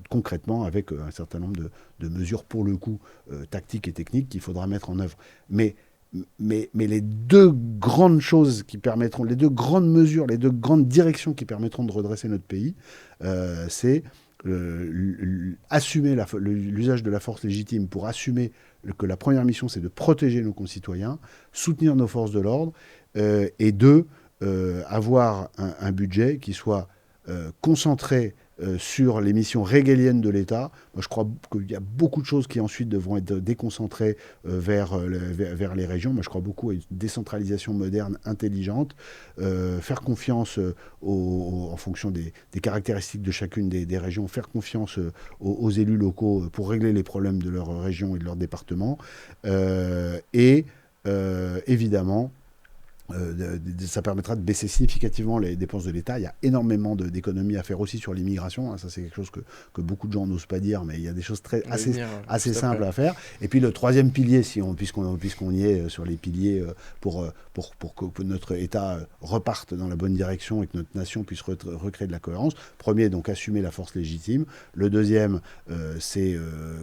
S2: concrètement avec un certain nombre de mesures, pour le coup, tactiques et techniques qu'il faudra mettre en œuvre. Mais les deux grandes choses qui permettront, les deux grandes mesures, les deux grandes directions qui permettront de redresser notre pays, c'est assumer l'usage de la force légitime pour assumer que la première mission, c'est de protéger nos concitoyens, soutenir nos forces de l'ordre, et avoir un budget qui soit concentré sur les missions régaliennes de l'État. Moi, je crois qu'il y a beaucoup de choses qui ensuite devront être déconcentrées vers les régions. Moi, je crois beaucoup à une décentralisation moderne, intelligente, faire confiance en fonction des caractéristiques de chacune des régions, faire confiance aux élus locaux pour régler les problèmes de leur région et de leur département. Évidemment, ça permettra de baisser significativement les dépenses de l'État. Il y a énormément d'économies à faire aussi sur l'immigration. Hein. Ça, c'est quelque chose que beaucoup de gens n'osent pas dire, mais il y a des choses assez simples à faire. Et puis le troisième pilier, puisqu'on y est sur les piliers, pour que notre État reparte dans la bonne direction et que notre nation puisse recréer de la cohérence. Premier, donc assumer la force légitime. Le deuxième, c'est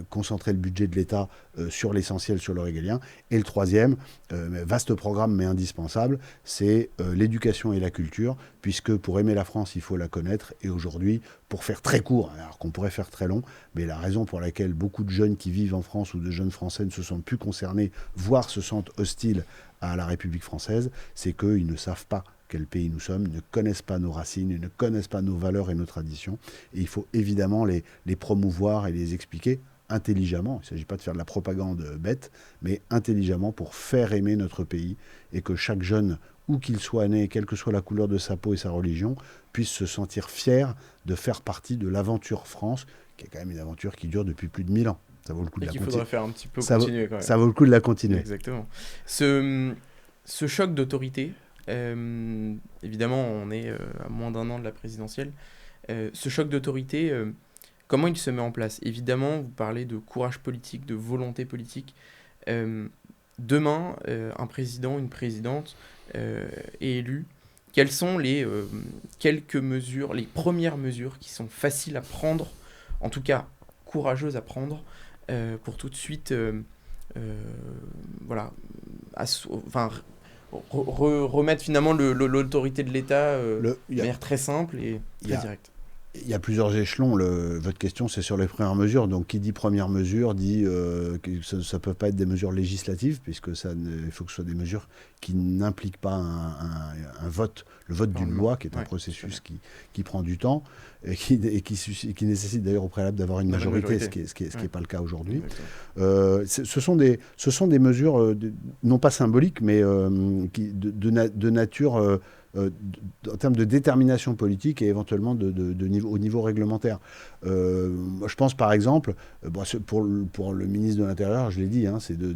S2: concentrer le budget de l'État sur l'essentiel, sur le régalien. Et le troisième, vaste programme mais indispensable, c'est l'éducation et la culture, puisque pour aimer la France, il faut la connaître. Et aujourd'hui, pour faire très court, alors qu'on pourrait faire très long, mais la raison pour laquelle beaucoup de jeunes qui vivent en France ou de jeunes Français ne se sentent plus concernés, voire se sentent hostiles à la République française, c'est qu'ils ne savent pas quel pays nous sommes, ils ne connaissent pas nos racines, ils ne connaissent pas nos valeurs et nos traditions. Et il faut évidemment les promouvoir et les expliquer intelligemment. Il ne s'agit pas de faire de la propagande bête, mais intelligemment pour faire aimer notre pays et que chaque jeune, où qu'il soit né, quelle que soit la couleur de sa peau et sa religion, puisse se sentir fier de faire partie de l'aventure France, qui est quand même une aventure qui dure depuis plus de 1000 ans. Ça vaut le coup de la continuer.
S1: Il faudrait faire un petit peu continuer quand même.
S2: Ça vaut le coup de la continuer.
S1: Exactement. Ce choc d'autorité, évidemment, on est à moins d'1 an de la présidentielle. Ce choc d'autorité, comment il se met en place ? Évidemment, vous parlez de courage politique, de volonté politique. Demain, un président, une présidente est élu. Quelles sont les quelques mesures, les premières mesures qui sont faciles à prendre, en tout cas courageuses à prendre, pour tout de suite remettre finalement l'autorité de l'État de manière très simple et très directe.
S2: Il y a plusieurs échelons. Votre question, c'est sur les premières mesures. Donc, qui dit première mesure dit que ça ne peut pas être des mesures législatives, puisque il faut que ce soit des mesures qui n'impliquent pas un vote, le vote d'une loi, qui est un processus qui prend du temps et qui nécessite d'ailleurs au préalable d'avoir une majorité, ce qui n'est pas le cas aujourd'hui. Ce sont des mesures non pas symboliques, mais de nature... en termes de détermination politique et éventuellement au niveau réglementaire. Moi, je pense par exemple, pour le ministre de l'Intérieur, je l'ai dit, hein, c'est de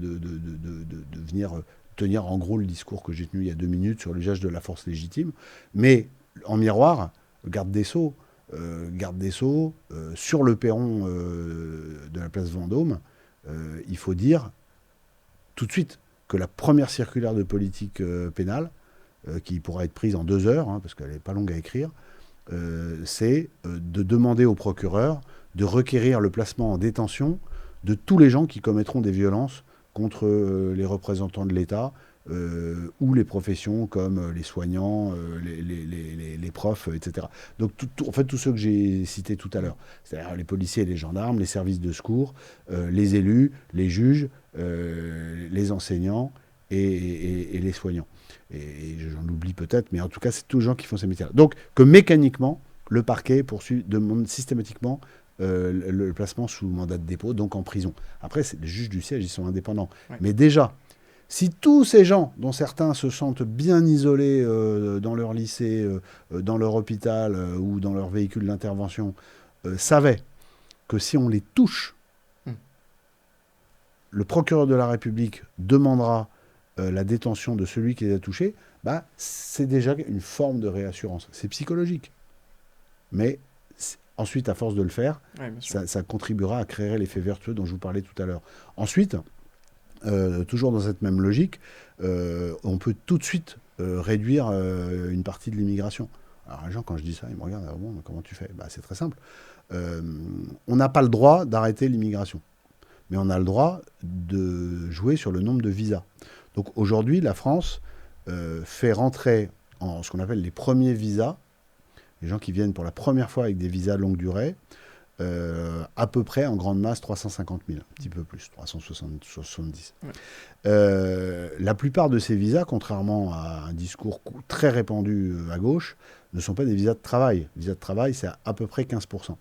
S2: venir tenir en gros le discours que j'ai tenu il y a 2 minutes sur l'usage de la force légitime, mais en miroir, garde des Sceaux, sur le perron de la place Vendôme, il faut dire tout de suite que la première circulaire de politique pénale, qui pourra être prise en 2 heures, hein, parce qu'elle n'est pas longue à écrire, c'est de demander au procureur de requérir le placement en détention de tous les gens qui commettront des violences contre les représentants de l'État ou les professions comme les soignants, les profs, etc. Donc en fait tous ceux que j'ai cités tout à l'heure, c'est-à-dire les policiers et les gendarmes, les services de secours, les élus, les juges, les enseignants et les soignants. Et j'en oublie peut-être, mais en tout cas, c'est tous les gens qui font ces métiers-là. Donc, que mécaniquement, le parquet demande systématiquement le placement sous mandat de dépôt, donc en prison. Après, les juges du siège, ils sont indépendants. Ouais. Mais déjà, Si tous ces gens, dont certains se sentent bien isolés dans leur lycée, dans leur hôpital ou dans leur véhicule d'intervention, savaient que si on les touche, le procureur de la République demandera la détention de celui qui les a touchés, bah, c'est déjà une forme de réassurance. C'est psychologique. Mais ensuite, à force de le faire, ça contribuera à créer l'effet vertueux dont je vous parlais tout à l'heure. Ensuite, toujours dans cette même logique, on peut tout de suite réduire une partie de l'immigration. Alors les gens, quand je dis ça, ils me regardent, ah bon, comment tu fais? Bah, c'est très simple. On n'a pas le droit d'arrêter l'immigration, mais on a le droit de jouer sur le nombre de visas. Donc aujourd'hui, la France fait rentrer en ce qu'on appelle les premiers visas, les gens qui viennent pour la première fois avec des visas longue durée, à peu près en grande masse 350 000, un petit peu plus, 370. Ouais. La plupart de ces visas, contrairement à un discours très répandu à gauche, ne sont pas des visas de travail. Les visas de travail, c'est à peu près 15%.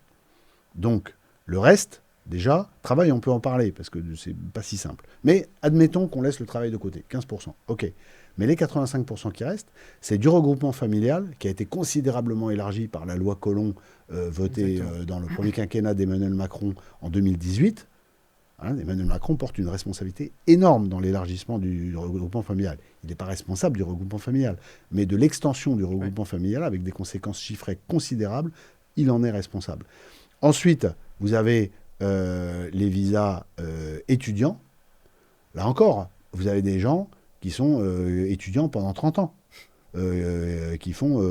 S2: Donc, le reste, déjà, travail, on peut en parler, parce que c'est pas si simple. Mais admettons qu'on laisse le travail de côté, 15%. OK. Mais les 85% qui restent, c'est du regroupement familial qui a été considérablement élargi par la loi Collomb votée dans le premier quinquennat d'Emmanuel Macron en 2018. Emmanuel Macron porte une responsabilité énorme dans l'élargissement du regroupement familial. Il n'est pas responsable du regroupement familial, mais de l'extension du regroupement familial avec des conséquences chiffrées considérables, il en est responsable. Ensuite, vous avez les visas étudiants. Là encore, vous avez des gens qui sont étudiants pendant 30 ans, qui font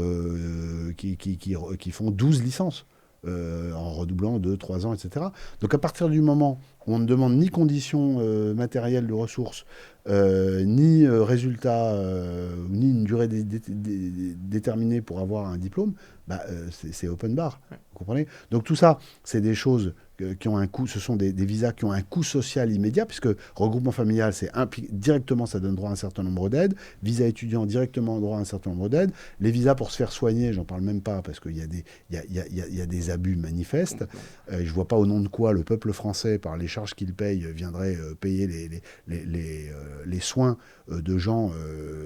S2: 12 licences en redoublant 2, 3 ans, etc. Donc à partir du moment où on ne demande ni conditions matérielles de ressources, ni résultats, ni une durée déterminée pour avoir un diplôme, bah, c'est open bar. Ouais. Vous comprenez? Donc tout ça, c'est des choses qui ont un coût, ce sont des visas qui ont un coût social immédiat, puisque regroupement familial, directement, ça donne droit à un certain nombre d'aides. Visa étudiant, directement droit à un certain nombre d'aides. Les visas pour se faire soigner, j'en parle même pas, parce qu'il y a des abus manifestes. Je ne vois pas au nom de quoi le peuple français, par les charges qu'il paye, viendrait payer les soins de gens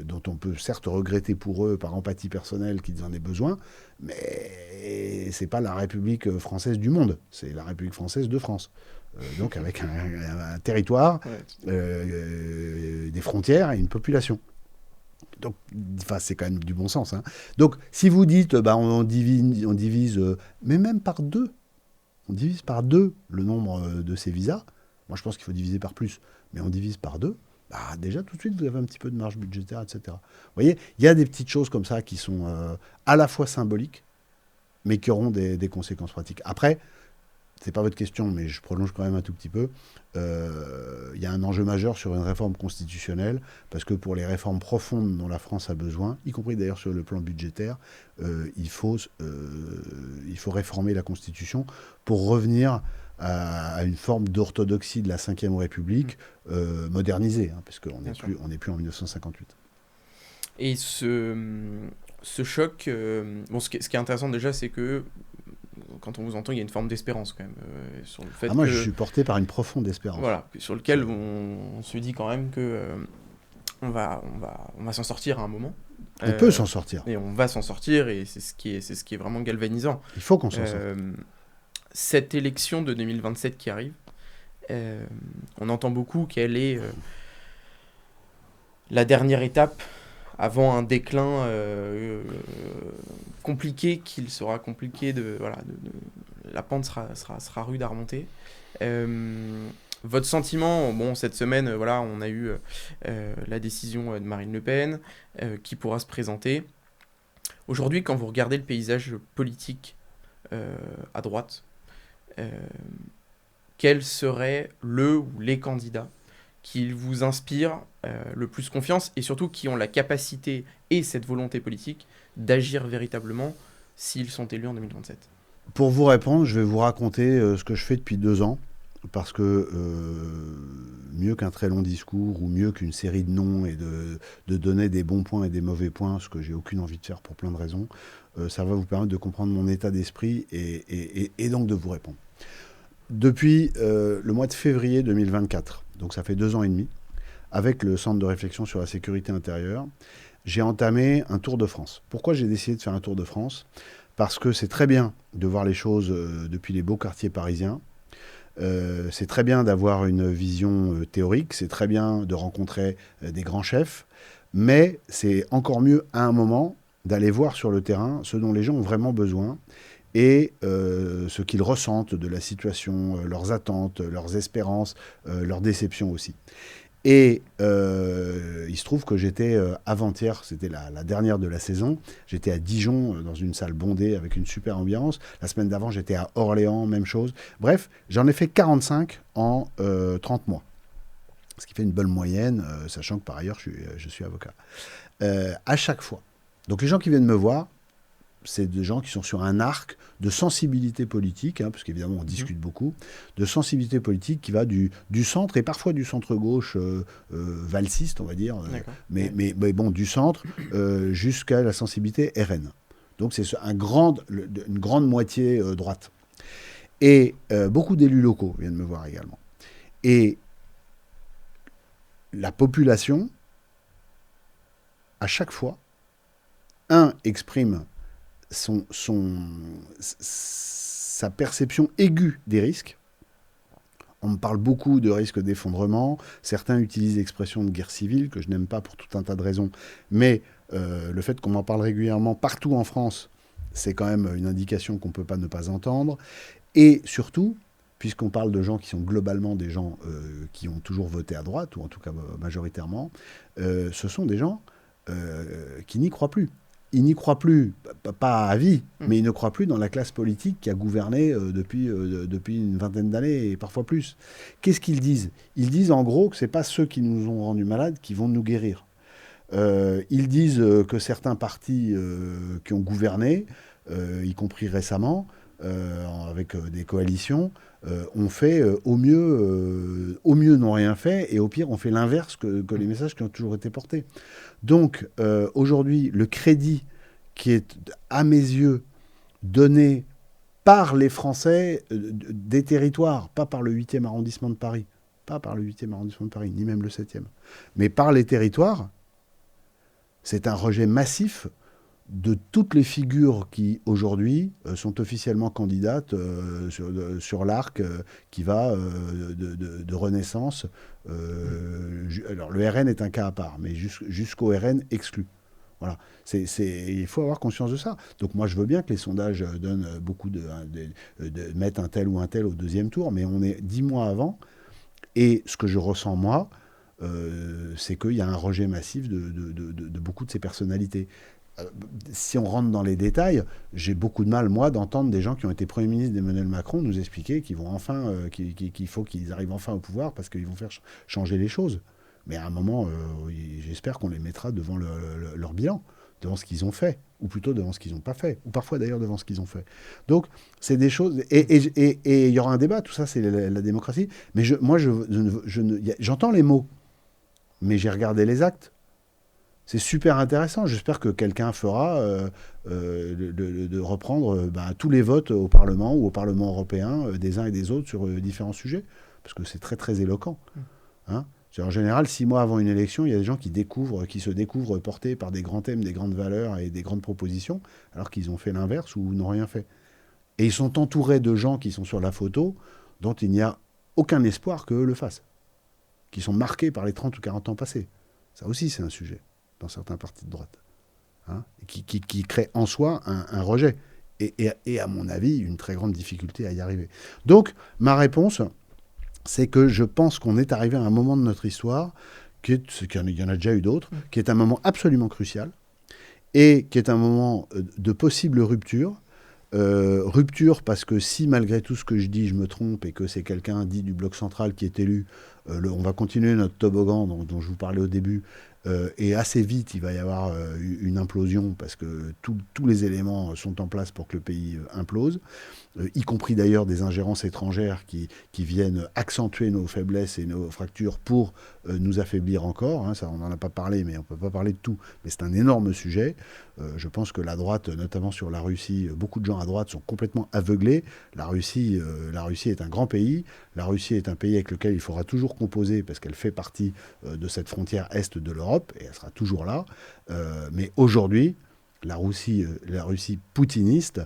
S2: dont on peut certes regretter pour eux, par empathie personnelle, qu'ils en aient besoin, mais c'est pas la République française du monde, c'est la République française de France. Donc avec un territoire, des frontières et une population. Donc, c'est quand même du bon sens. Hein. Donc, si vous dites, on divise mais même par 2, on divise par 2 le nombre de ces visas. Moi, je pense qu'il faut diviser par plus, mais on divise par 2. Déjà, tout de suite, vous avez un petit peu de marge budgétaire, etc. Vous voyez, il y a des petites choses comme ça qui sont à la fois symboliques, mais qui auront des conséquences pratiques. Après, c'est pas votre question, mais je prolonge quand même un tout petit peu. Il y a un enjeu majeur sur une réforme constitutionnelle, parce que pour les réformes profondes dont la France a besoin, y compris d'ailleurs sur le plan budgétaire, il faut réformer la Constitution pour revenir à une forme d'orthodoxie de la Ve République modernisée, parce qu'on n'est plus en 1958.
S1: Et ce choc, ce qui est intéressant déjà, c'est que quand on vous entend, il y a une forme d'espérance quand même sur le fait
S2: moi, je suis porté par une profonde espérance.
S1: Voilà, sur lequel on se dit quand même que on va s'en sortir à un moment.
S2: On peut s'en sortir.
S1: Et on va s'en sortir, et c'est ce qui est vraiment galvanisant.
S2: Il faut qu'on s'en sorte.
S1: Cette élection de 2027 qui arrive, on entend beaucoup qu'elle est la dernière étape avant un déclin compliqué, qu'il sera compliqué la pente sera rude à remonter. Votre sentiment, cette semaine, on a eu la décision de Marine Le Pen qui pourra se présenter. Aujourd'hui, quand vous regardez le paysage politique à droite, quel serait le ou les candidats qui vous inspirent le plus confiance, et surtout qui ont la capacité et cette volonté politique d'agir véritablement s'ils sont élus en 2027?
S2: Pour vous répondre, je vais vous raconter ce que je fais depuis 2 ans, parce que mieux qu'un très long discours ou mieux qu'une série de noms et de donner des bons points et des mauvais points, ce que j'ai aucune envie de faire pour plein de raisons, ça va vous permettre de comprendre mon état d'esprit et donc de vous répondre. Depuis le mois de février 2024, donc ça fait 2 ans et demi, avec le Centre de réflexion sur la sécurité intérieure, j'ai entamé un tour de France. Pourquoi j'ai décidé de faire un tour de France ? Parce que c'est très bien de voir les choses depuis les beaux quartiers parisiens. C'est très bien d'avoir une vision théorique, c'est très bien de rencontrer des grands chefs, mais c'est encore mieux à un moment d'aller voir sur le terrain ce dont les gens ont vraiment besoin et ce qu'ils ressentent de la situation, leurs attentes, leurs espérances, leurs déceptions aussi. Et il se trouve que j'étais avant-hier, c'était la dernière de la saison, j'étais à Dijon dans une salle bondée avec une super ambiance. La semaine d'avant, j'étais à Orléans, même chose. Bref, j'en ai fait 45 en 30 mois. Ce qui fait une bonne moyenne, sachant que par ailleurs, je suis avocat. À chaque fois. Donc les gens qui viennent me voir, c'est des gens qui sont sur un arc de sensibilité politique, parce qu'évidemment on discute beaucoup, de sensibilité politique qui va du centre, et parfois du centre-gauche valsiste, on va dire, mais bon, du centre jusqu'à la sensibilité RN. Donc c'est une grande moitié droite. Et beaucoup d'élus locaux viennent me voir également. Et la population, à chaque fois, exprime sa perception aiguë des risques. On me parle beaucoup de risques d'effondrement. Certains utilisent l'expression de guerre civile, que je n'aime pas pour tout un tas de raisons. Mais le fait qu'on m'en parle régulièrement partout en France, c'est quand même une indication qu'on ne peut pas ne pas entendre. Et surtout, puisqu'on parle de gens qui sont globalement des gens qui ont toujours voté à droite, ou en tout cas majoritairement, ce sont des gens qui n'y croient plus. Ils n'y croient plus, pas à vie, mais ils ne croient plus dans la classe politique qui a gouverné depuis une vingtaine d'années et parfois plus. Qu'est-ce qu'ils disent ? Ils disent en gros que ce n'est pas ceux qui nous ont rendus malades qui vont nous guérir. Ils disent que certains partis qui ont gouverné, y compris récemment, avec des coalitions, ont fait au mieux n'ont rien fait, et au pire ont fait l'inverse que les messages qui ont toujours été portés. Donc aujourd'hui, le crédit qui est, à mes yeux, donné par les Français des territoires, pas par le 8e arrondissement de Paris, ni même le 7e, mais par les territoires, c'est un rejet massif de toutes les figures qui, aujourd'hui, sont officiellement candidates sur l'arc qui va de Renaissance. Alors, le RN est un cas à part, mais jusqu'au RN exclu. Voilà. Il faut avoir conscience de ça. Donc moi, je veux bien que les sondages donnent beaucoup de mettre un tel ou un tel au deuxième tour, mais on est 10 mois avant, et ce que je ressens, moi, c'est qu'il y a un rejet massif de beaucoup de ces personnalités. Si on rentre dans les détails, j'ai beaucoup de mal, moi, d'entendre des gens qui ont été Premier ministre d'Emmanuel Macron nous expliquer qu'ils vont enfin, qu'il faut qu'ils arrivent enfin au pouvoir parce qu'ils vont faire changer les choses. Mais à un moment, j'espère qu'on les mettra devant leur bilan, devant ce qu'ils ont fait, ou plutôt devant ce qu'ils n'ont pas fait, ou parfois d'ailleurs devant ce qu'ils ont fait. Donc, c'est des choses... Et il y aura un débat, tout ça, c'est la démocratie. Mais j'entends les mots, mais j'ai regardé les actes. C'est super intéressant. J'espère que quelqu'un fera de reprendre tous les votes au Parlement ou au Parlement européen des uns et des autres sur différents sujets, parce que c'est très, très éloquent. Hein ? En général, 6 mois avant une élection, il y a des gens qui se découvrent portés par des grands thèmes, des grandes valeurs et des grandes propositions, alors qu'ils ont fait l'inverse ou n'ont rien fait. Et ils sont entourés de gens qui sont sur la photo, dont il n'y a aucun espoir qu'eux le fassent, qui sont marqués par les 30 ou 40 ans passés. Ça aussi, c'est un sujet dans certains partis de droite, hein, qui crée en soi un rejet, et à mon avis, une très grande difficulté à y arriver. Donc, ma réponse, c'est que je pense qu'on est arrivé à un moment de notre histoire, qu'il y en a déjà eu d'autres, qui est un moment absolument crucial, et qui est un moment de possible rupture. Rupture parce que si, malgré tout ce que je dis, je me trompe, et que c'est quelqu'un dit du Bloc central qui est élu, on va continuer notre toboggan dont je vous parlais au début, et assez vite, il va y avoir une implosion parce que tous les éléments sont en place pour que le pays implose, y compris d'ailleurs des ingérences étrangères qui viennent accentuer nos faiblesses et nos fractures pour nous affaiblir encore. Hein, ça, on n'en a pas parlé, mais on ne peut pas parler de tout. Mais c'est un énorme sujet. Je pense que la droite, notamment sur la Russie, beaucoup de gens à droite sont complètement aveuglés. La Russie est un grand pays. La Russie est un pays avec lequel il faudra toujours composer parce qu'elle fait partie de cette frontière est de l'Europe et elle sera toujours là. Mais aujourd'hui, la Russie poutiniste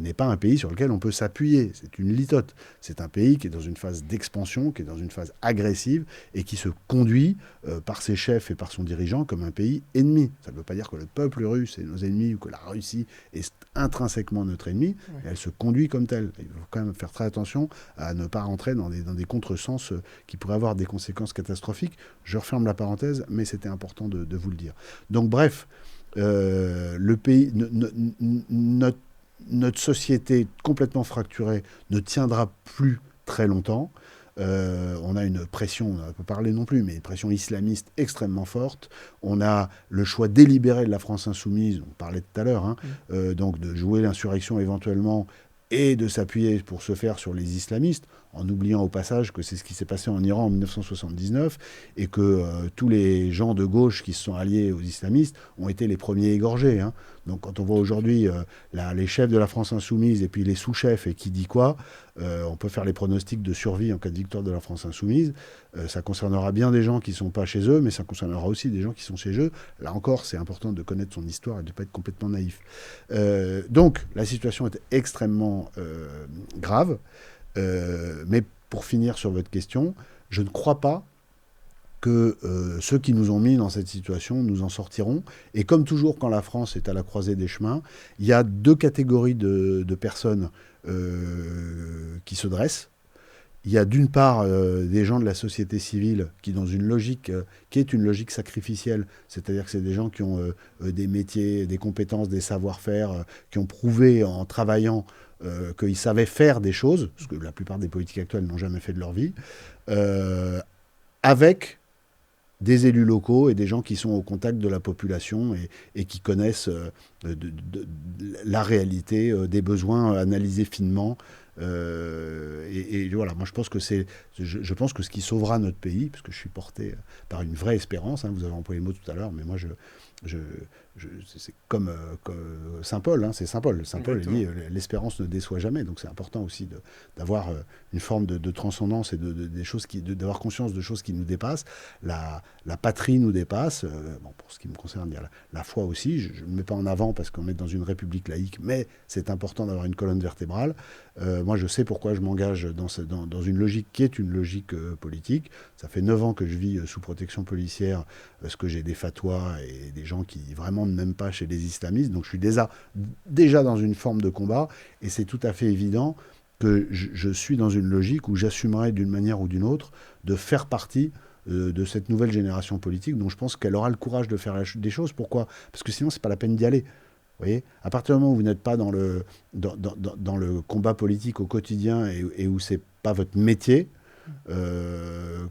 S2: n'est pas un pays sur lequel on peut s'appuyer. C'est une litote. C'est un pays qui est dans une phase d'expansion, qui est dans une phase agressive et qui se conduit par ses chefs et par son dirigeant comme un pays ennemi. Ça ne veut pas dire que le peuple russe est nos ennemis ou que la Russie est intrinsèquement notre ennemi. Ouais. Elle se conduit comme telle. Il faut quand même faire très attention à ne pas rentrer dans des contresens qui pourraient avoir des conséquences catastrophiques. Je referme la parenthèse, mais c'était important de vous le dire. Donc bref, le pays, notre société complètement fracturée ne tiendra plus très longtemps. On a une pression, on n'a pas parlé non plus, mais une pression islamiste extrêmement forte. On a le choix délibéré de la France insoumise, on parlait tout à l'heure, hein, donc de jouer l'insurrection éventuellement et de s'appuyer pour se faire sur les islamistes, en oubliant au passage que c'est ce qui s'est passé en Iran en 1979 et que tous les gens de gauche qui se sont alliés aux islamistes ont été les premiers égorgés. Hein. Donc quand on voit aujourd'hui les chefs de la France insoumise et puis les sous-chefs et qui dit quoi, on peut faire les pronostics de survie en cas de victoire de la France insoumise. Ça concernera bien des gens qui ne sont pas chez eux, mais ça concernera aussi des gens qui sont chez eux. Là encore, c'est important de connaître son histoire et de ne pas être complètement naïf. Donc la situation est extrêmement grave. Mais pour finir sur votre question, je ne crois pas que ceux qui nous ont mis dans cette situation nous en sortiront. Et comme toujours, quand la France est à la croisée des chemins, il y a deux catégories de personnes qui se dressent. Il y a d'une part des gens de la société civile qui, dans une logique qui est une logique sacrificielle, c'est-à-dire que c'est des gens qui ont des métiers, des compétences, des savoir-faire, qui ont prouvé en travaillant qu'ils savaient faire des choses, ce que la plupart des politiques actuelles n'ont jamais fait de leur vie, avec des élus locaux et des gens qui sont au contact de la population et qui connaissent la réalité des besoins analysés finement. Et voilà, moi je pense que je pense que ce qui sauvera notre pays, parce que je suis porté par une vraie espérance, hein, vous avez employé le mot tout à l'heure, mais moi c'est comme Saint Paul, hein, c'est Saint Paul. Saint Paul dit l'espérance ne déçoit jamais, donc c'est important aussi d'avoir une forme de transcendance et des choses d'avoir conscience de choses qui nous dépassent. La patrie nous dépasse. Bon, pour ce qui me concerne, il y a la foi aussi. Je ne le mets pas en avant parce qu'on est dans une république laïque, mais c'est important d'avoir une colonne vertébrale. Moi, je sais pourquoi je m'engage dans une logique qui est une logique politique. Ça fait 9 ans que je vis sous protection policière parce que j'ai des fatwas et des gens qui vraiment ne m'aiment pas chez les islamistes. Donc je suis déjà dans une forme de combat et c'est tout à fait évident que je suis dans une logique où j'assumerai d'une manière ou d'une autre de faire partie de cette nouvelle génération politique dont je pense qu'elle aura le courage de faire des choses. Pourquoi ? Parce que sinon, c'est pas la peine d'y aller. Vous voyez, à partir du moment où vous n'êtes pas dans le combat politique au quotidien et où c'est pas votre métier,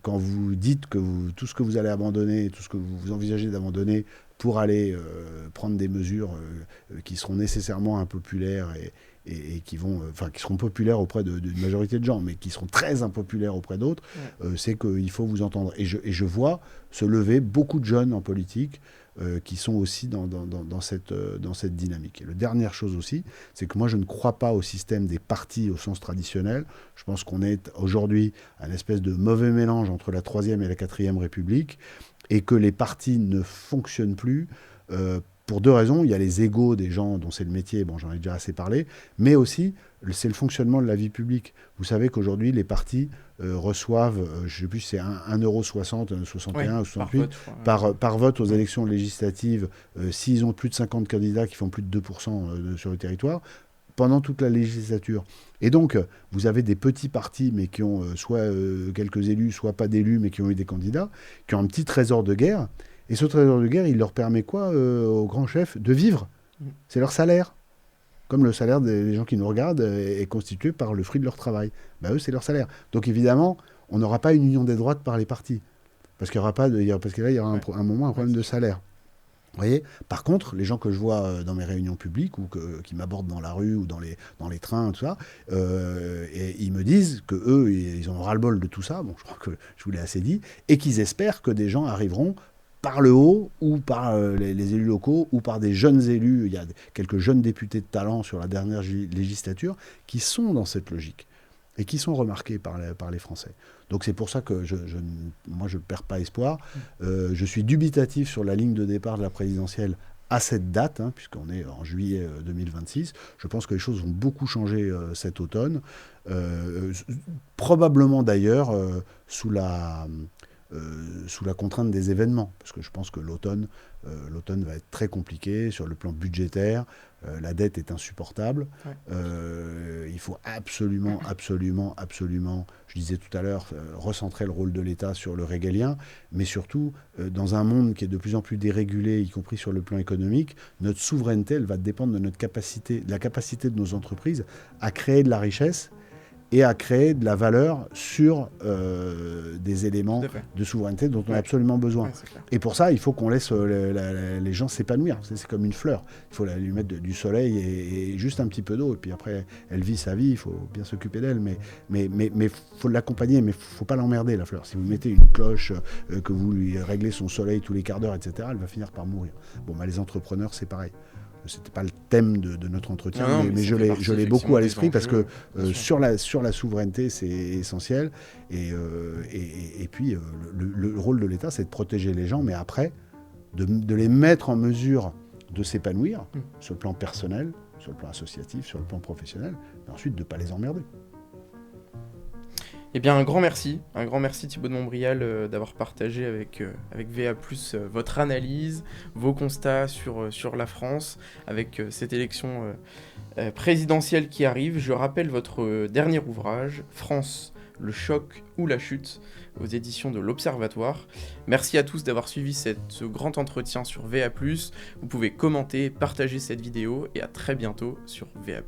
S2: quand vous dites que tout ce que vous allez abandonner, tout ce que vous envisagez d'abandonner pour aller prendre des mesures qui seront nécessairement impopulaires et qui seront populaires auprès d'une majorité de gens, mais qui seront très impopulaires auprès d'autres, c'est qu'il faut vous entendre. Et je vois se lever beaucoup de jeunes en politique qui sont aussi dans cette dynamique. Et la dernière chose aussi, c'est que moi je ne crois pas au système des partis au sens traditionnel. Je pense qu'on est aujourd'hui un espèce de mauvais mélange entre la 3e et la 4e République, et que les partis ne fonctionnent plus pour deux raisons. Il y a les égos des gens dont c'est le métier, bon, j'en ai déjà assez parlé, mais aussi c'est le fonctionnement de la vie publique. Vous savez qu'aujourd'hui, les partis reçoivent, je ne sais plus si c'est 1,60 €, 1,61 ou 68 par vote aux élections législatives, s'ils ont plus de 50 candidats qui font plus de 2% sur le territoire, pendant toute la législature. Et donc, vous avez des petits partis, mais qui ont soit quelques élus, soit pas d'élus, mais qui ont eu des candidats, qui ont un petit trésor de guerre. Et ce trésor de guerre, il leur permet quoi aux grands chefs ? De vivre. C'est leur salaire. Comme le salaire des gens qui nous regardent est constitué par le fruit de leur travail. Ben, eux, c'est leur salaire. Donc évidemment, on n'aura pas une union des droites par les partis. Parce qu'il y aura pas parce que là, il y aura un moment un problème de salaire. Vous voyez. Par contre, les gens que je vois dans mes réunions publiques ou qui m'abordent dans la rue ou dans les trains, tout ça, et ils me disent que eux, ils ont ras-le-bol de tout ça. Bon, je crois que je vous l'ai assez dit, et qu'ils espèrent que des gens arriveront par le haut ou par les élus locaux ou par des jeunes élus. Il y a quelques jeunes députés de talent sur la dernière législature qui sont dans cette logique et qui sont remarqués par les Français. Donc c'est pour ça que moi je ne perds pas espoir. Je suis dubitatif sur la ligne de départ de la présidentielle à cette date, puisqu'on est en juillet 2026. Je pense que les choses vont beaucoup changer cet automne. Probablement d'ailleurs sous la contrainte des événements, parce que je pense que l'automne va être très compliqué sur le plan budgétaire. La dette est insupportable. Il faut absolument, je disais tout à l'heure, recentrer le rôle de l'État sur le régalien, mais surtout, dans un monde qui est de plus en plus dérégulé, y compris sur le plan économique, notre souveraineté, elle va dépendre de de la capacité de nos entreprises à créer de la richesse et à créer de la valeur sur des éléments de souveraineté dont on a absolument besoin. Et pour ça, il faut qu'on laisse les gens s'épanouir. C'est comme une fleur. Il faut lui mettre du soleil et juste un petit peu d'eau. Et puis après, elle vit sa vie, il faut bien s'occuper d'elle. Mais faut l'accompagner, mais il ne faut pas l'emmerder, la fleur. Si vous mettez une cloche, que vous lui réglez son soleil tous les quarts d'heure, etc., elle va finir par mourir. Bon, les entrepreneurs, c'est pareil. C'était pas le thème de notre entretien, mais je l'ai beaucoup à l'esprit parce que sur la souveraineté, c'est essentiel. Et puis, le rôle de l'État, c'est de protéger les gens, mais après, de les mettre en mesure de s'épanouir sur le plan personnel, sur le plan associatif, sur le plan professionnel, mais ensuite de ne pas les emmerder.
S1: Eh bien, un grand merci Thibaut de Montbrial d'avoir partagé avec VA+, votre analyse, vos constats sur la France, avec cette élection présidentielle qui arrive. Je rappelle votre dernier ouvrage, France, le choc ou la chute, aux éditions de l'Observatoire. Merci à tous d'avoir suivi ce grand entretien sur VA+. Vous pouvez commenter, partager cette vidéo et à très bientôt sur VA+.